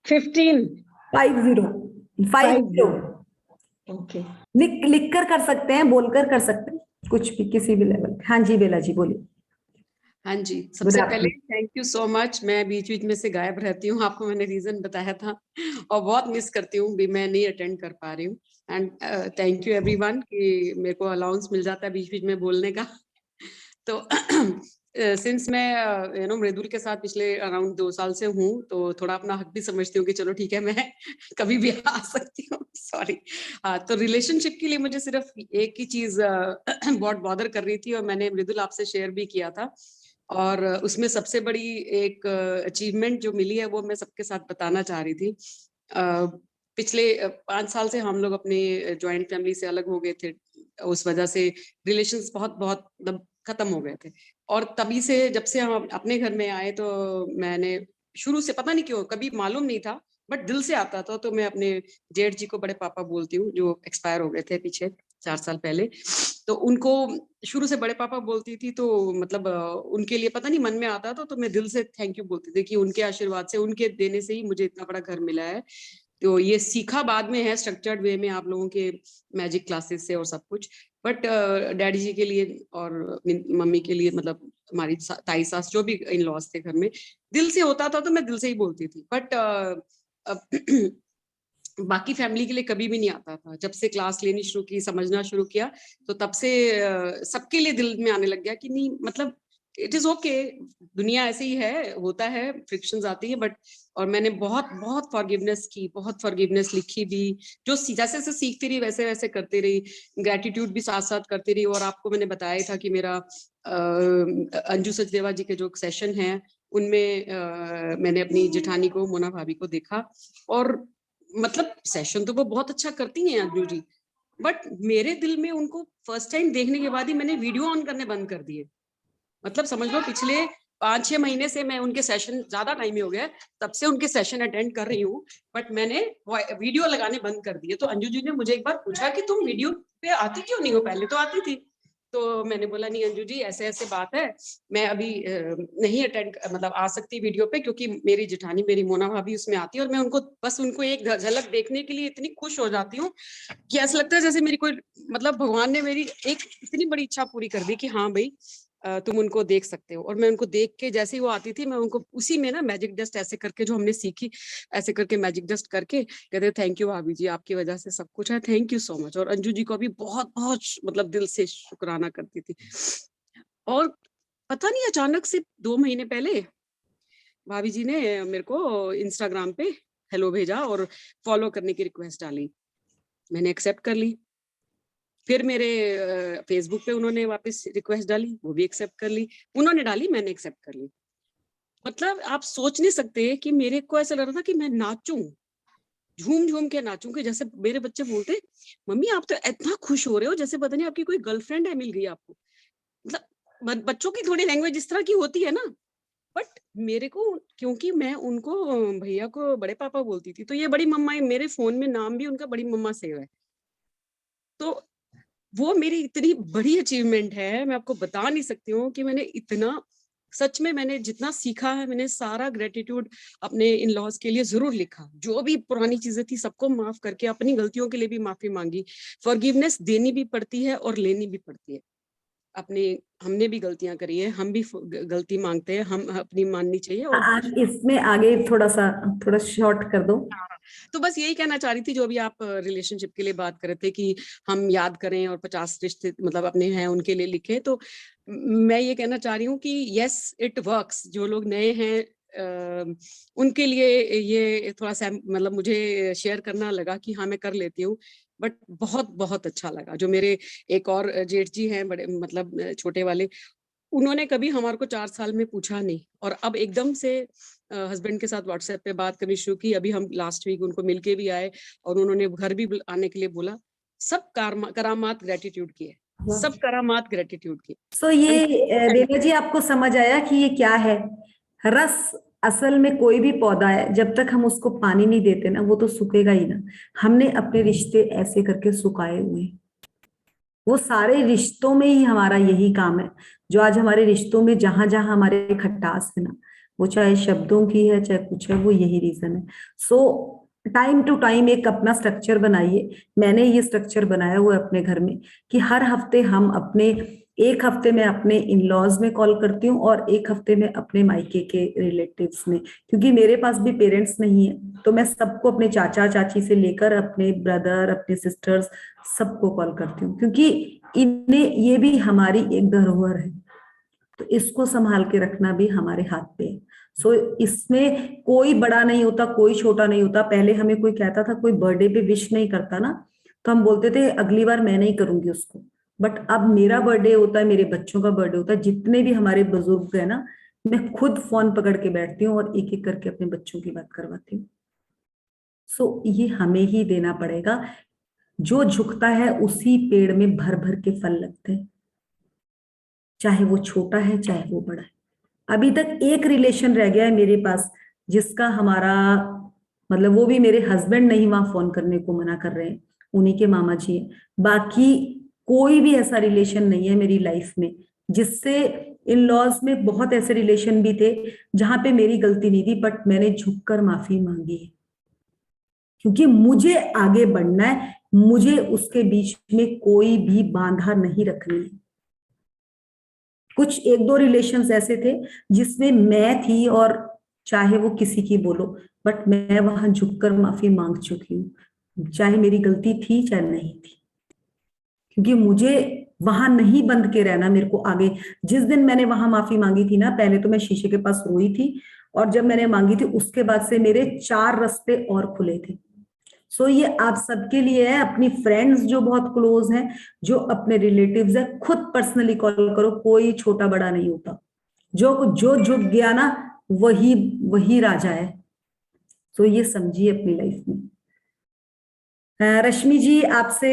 [SPEAKER 2] 15
[SPEAKER 1] 50
[SPEAKER 2] ओके।
[SPEAKER 1] लिख कर सकते हैं, बोलकर कर सकते हैं, कुछ भी किसी भी लेवल। हाँ जी बेला जी बोलिए।
[SPEAKER 4] हाँ जी, सबसे पहले थैंक यू सो मच। मैं बीच बीच में से गायब रहती हूँ, आपको मैंने रीजन बताया था, और बहुत मिस करती हूँ भी, मैं नहीं अटेंड कर पा रही हूँ। एंड थैंक यू एवरीवन कि मेरे को अलाउंस मिल जाता है बीच बीच में बोलने का। तो सिंस मैं मृदुल के साथ पिछले अराउंड 2 साल से हूँ, तो थोड़ा अपना हक भी समझती हूँ कि चलो ठीक है मैं कभी भी आ सकती हूँ। सॉरी। हाँ, तो रिलेशनशिप के लिए मुझे सिर्फ एक ही चीज बहुत बॉदर कर रही थी, और मैंने मृदुल आपसे शेयर भी किया था, और उसमें सबसे बड़ी एक अचीवमेंट जो मिली है वो मैं सबके साथ बताना चाह रही थी। पिछले 5 साल से हम लोग अपने जॉइंट फैमिली से अलग हो गए थे, उस वजह से रिलेशंस बहुत बहुत मतलब खत्म हो गए थे। और तभी से जब से हम अपने घर में आए, तो मैंने शुरू से पता नहीं क्यों कभी मालूम नहीं था, बट दिल से आता था, तो मैं अपने जेठ जी को बड़े पापा बोलती हूँ, जो एक्सपायर हो गए थे पीछे 4 साल पहले। तो उनको शुरू से बड़े पापा बोलती थी, तो मतलब उनके लिए पता नहीं मन में आता था, तो मैं दिल से थैंक यू बोलती थी कि उनके आशीर्वाद से, उनके देने से ही मुझे इतना बड़ा घर मिला है। तो ये सीखा बाद में है स्ट्रक्चर्ड वे में आप लोगों के मैजिक क्लासेस से और सब कुछ, बट डैडी जी के लिए और मम्मी के लिए, मतलब हमारी ताई सास जो भी इन लॉज थे घर में, दिल से होता था, तो मैं दिल से ही बोलती थी। बट बाकी फैमिली के लिए कभी भी नहीं आता था। जब से क्लास लेनी शुरू की, समझना शुरू किया, तो तब से सबके लिए दिल में आने लग गया कि नहीं, मतलब इट इज ओके, दुनिया ऐसे ही है, होता है, फ्रिक्शंस आती है, बट और मैंने बहुत बहुत फॉरगिवनेस की, बहुत फॉरगिवनेस लिखी भी, जो जैसे जैसे सीखती रही वैसे वैसे करती रही, ग्रेटिट्यूड भी साथ साथ करती रही। और आपको मैंने बताया था कि मेरा अंजू सचदेवा जी के जो सेशन है उनमें मैंने अपनी जेठानी को, मोना भाभी को देखा, और मतलब सेशन तो वो बहुत अच्छा करती हैं अंजू जी, बट मेरे दिल में उनको फर्स्ट टाइम देखने के बाद ही मैंने वीडियो ऑन करने बंद कर दिए। मतलब समझ लो पिछले 5-6 महीने से मैं उनके सेशन, ज्यादा टाइम ही हो गया तब से उनके सेशन अटेंड कर रही हूँ, बट मैंने वीडियो लगाने बंद कर दिए। तो अंजू जी ने मुझे एक बार पूछा कि तुम वीडियो पे आती क्यों नहीं हो, पहले तो आती थी। तो मैंने बोला नहीं अंजू जी, ऐसे ऐसे बात है, मैं अभी नहीं अटेंड, मतलब आ सकती वीडियो पे, क्योंकि मेरी जेठानी, मेरी मोना भाभी उसमें आती है, और मैं उनको बस उनको एक झलक देखने के लिए इतनी खुश हो जाती हूँ कि ऐसा लगता है जैसे मेरी कोई, मतलब भगवान ने मेरी एक इतनी बड़ी इच्छा पूरी कर दी कि हाँ भाई तुम उनको देख सकते हो। और मैं उनको देख के जैसे ही वो आती थी मैं उनको उसी में ना मैजिक डस्ट ऐसे करके जो हमने सीखी ऐसे करके मैजिक डस्ट करके कहते थैंक यू भाभी जी, आपकी वजह से सब कुछ है, थैंक यू सो मच। और अंजू जी को भी बहुत बहुत मतलब दिल से शुक्राना करती थी। और पता नहीं अचानक से 2 महीने पहले भाभी जी ने मेरे को इंस्टाग्राम पे हेलो भेजा और फॉलो करने की रिक्वेस्ट डाली। मैंने एक्सेप्ट कर ली। फिर मेरे फेसबुक पे उन्होंने वापस रिक्वेस्ट डाली, वो भी एक्सेप्ट कर ली। उन्होंने डाली, मैंने एक्सेप्ट कर ली। मतलब आप सोच नहीं सकते कि मेरे को ऐसा लग रहा था कि मैं नाचूं, झूम झूम के नाचूं, कि जैसे मेरे बच्चे बोलते मम्मी आप तो इतना खुश हो रहे हो जैसे पता नहीं आपकी कोई गर्लफ्रेंड है मिल गई आपको। मतलब बच्चों की थोड़ी लैंग्वेज इस तरह की होती है ना। बट मेरे को, क्योंकि मैं उनको भैया को बड़े पापा बोलती थी, तो ये बड़ी मम्मा, मेरे फोन में नाम भी उनका बड़ी मम्मा सेव है। तो वो मेरी इतनी बड़ी अचीवमेंट है, मैं आपको बता नहीं सकती हूँ कि मैंने इतना, सच में मैंने जितना सीखा है, मैंने सारा ग्रेटिट्यूड अपने इन लॉज के लिए जरूर लिखा। जो भी पुरानी चीजें थी सबको माफ करके अपनी गलतियों के लिए भी माफी मांगी। फॉरगिवनेस देनी भी पड़ती है और लेनी भी पड़ती है। अपने, हमने भी गलतियां करी है, हम भी गलती मांगते हैं, हम अपनी माननी चाहिए। और
[SPEAKER 1] इसमें आगे थोड़ा शॉर्ट कर दो।
[SPEAKER 4] तो बस यही कहना चाह रही थी, जो भी आप रिलेशनशिप के लिए बात कर रहे थे कि हम याद करें और 50 रिश्ते मतलब अपने हैं उनके लिए लिखें, तो मैं ये कहना चाह रही हूँ कि यस इट वर्क्स। जो लोग नए हैं उनके लिए ये थोड़ा सा मतलब मुझे शेयर करना लगा कि हाँ मैं कर लेती हूँ। बट बहुत बहुत अच्छा लगा। जो मेरे एक और जेठ जी हैं, बड़े मतलब छोटे वाले, उन्होंने कभी हमारे को 4 साल में पूछा नहीं, और अब एकदम से हस्बैंड के साथ व्हाट्सएप पे बात करनी शुरू की। अभी हम लास्ट वीक उनको मिलके भी आए और उन्होंने घर भी आने के लिए बोला। सब करामात ग्रेटिट्यूड की है, सब करामात ग्रेटिट्यूड की।
[SPEAKER 1] सो ये रेणु जी आपको समझ आया कि ये क्या है? रस असल में कोई भी पौधा है, जब तक हम उसको पानी नहीं देते ना वो तो सूखेगा ही ना। हमने अपने रिश्ते ऐसे करके सुखाए हुए, वो सारे रिश्तों में ही हमारा यही काम है। जो आज हमारे रिश्तों में जहां जहां हमारे खटास है ना, वो चाहे शब्दों की है चाहे कुछ है, वो यही रीजन है। सो टाइम टू टाइम एक अपना स्ट्रक्चर बनाइए। मैंने ये स्ट्रक्चर बनाया हुआ है अपने घर में कि हर हफ्ते हम अपने, एक हफ्ते में अपने इन लॉज में कॉल करती हूँ और एक हफ्ते में अपने मायके के रिलेटिव्स में, क्योंकि मेरे पास भी पेरेंट्स नहीं है। तो मैं सबको, अपने चाचा चाची से लेकर अपने ब्रदर, अपने सिस्टर्स, सबको कॉल करती हूँ, क्योंकि इन्हें, ये भी हमारी एक धरोहर है, तो इसको संभाल के रखना भी हमारे हाथ पे है। सो इसमें कोई बड़ा नहीं होता, कोई छोटा नहीं होता। पहले हमें कोई कहता था, कोई बर्थडे पे विश नहीं करता ना, तो हम बोलते थे अगली बार मैं नहीं करूंगी उसको। बट अब मेरा बर्थडे होता है, मेरे बच्चों का बर्थडे होता है, जितने भी हमारे बुजुर्ग है ना, मैं खुद फोन पकड़ के बैठती हूँ और एक एक करके अपने बच्चों की बात करवाती हूँ। सो ये हमें ही देना पड़ेगा। जो झुकता है उसी पेड़ में भर भर के फल लगते हैं, चाहे वो छोटा है चाहे वो बड़ा है। अभी तक एक रिलेशन रह गया है मेरे पास, जिसका हमारा मतलब, वो भी मेरे हस्बैंड नहीं वहां फोन करने को मना कर रहे हैं, उन्हीं के मामा जी हैं। बाकी कोई भी ऐसा रिलेशन नहीं है मेरी लाइफ में जिससे, इन लॉज में बहुत ऐसे रिलेशन भी थे जहां पे मेरी गलती नहीं थी, बट मैंने झुककर माफी मांगी है, क्योंकि मुझे आगे बढ़ना है। मुझे उसके बीच में कोई भी बाधा नहीं रखनी है। कुछ एक दो रिलेशंस ऐसे थे जिसमें मैं थी, और चाहे वो किसी की बोलो, बट मैं वहां झुककर माफी मांग चुकी हूँ, चाहे मेरी गलती थी चाहे नहीं थी, क्योंकि मुझे वहां नहीं बंद के रहना। मेरे को आगे, जिस दिन मैंने वहां माफी मांगी थी ना, पहले तो मैं शीशे के पास रोई थी, और जब मैंने मांगी थी उसके बाद से मेरे 4 रास्ते और खुले थे। सो ये आप सबके लिए है। अपनी फ्रेंड्स जो बहुत क्लोज हैं, जो अपने रिलेटिव्स है, खुद पर्सनली कॉल करो। कोई छोटा बड़ा नहीं होता, जो जो झुक गया ना, वही वही राजा है। तो ये समझिए अपनी लाइफ में। रश्मि जी आपसे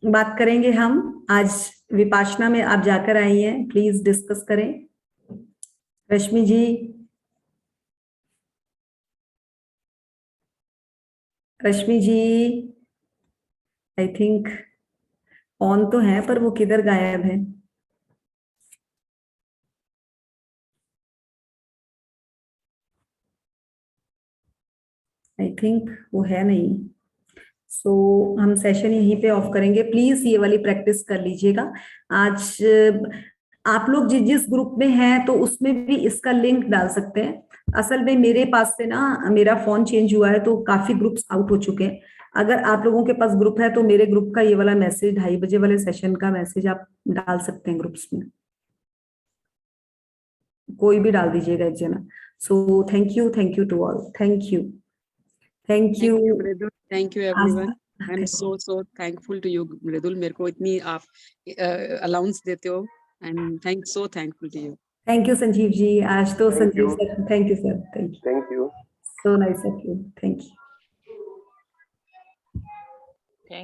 [SPEAKER 1] बात करेंगे हम आज। विपाशना में आप जाकर आई हैं, प्लीज डिस्कस करें रश्मि जी। रश्मि जी आई थिंक ऑन तो है, पर वो किधर गायब है? आई थिंक वो है नहीं। सो हम सेशन यहीं पे ऑफ करेंगे। प्लीज ये वाली प्रैक्टिस कर लीजिएगा। आज आप लोग जिस जिस ग्रुप में हैं तो उसमें भी इसका लिंक डाल सकते हैं। असल में मेरे पास से ना मेरा फोन चेंज हुआ है तो काफी ग्रुप्स आउट हो चुके हैं। अगर आप लोगों के पास ग्रुप है तो मेरे ग्रुप का ये वाला मैसेज 2:30 बजे वाले सेशन का मैसेज आप डाल सकते हैं ग्रुप्स में, कोई भी डाल दीजिएगा एक जना। So thank you to all, thank you
[SPEAKER 4] Mridul, thank you everyone. I am so thankful to you Mridul, मेरे को इतनी आप अलाउंस देते हो and thankful to you.
[SPEAKER 1] Thank you Sanjeev ji, आज तो
[SPEAKER 6] Thank
[SPEAKER 1] Sanjeev
[SPEAKER 6] you.
[SPEAKER 1] Sir, thank you sir, thank you,
[SPEAKER 6] Thank you.
[SPEAKER 1] So nice of you, thank you.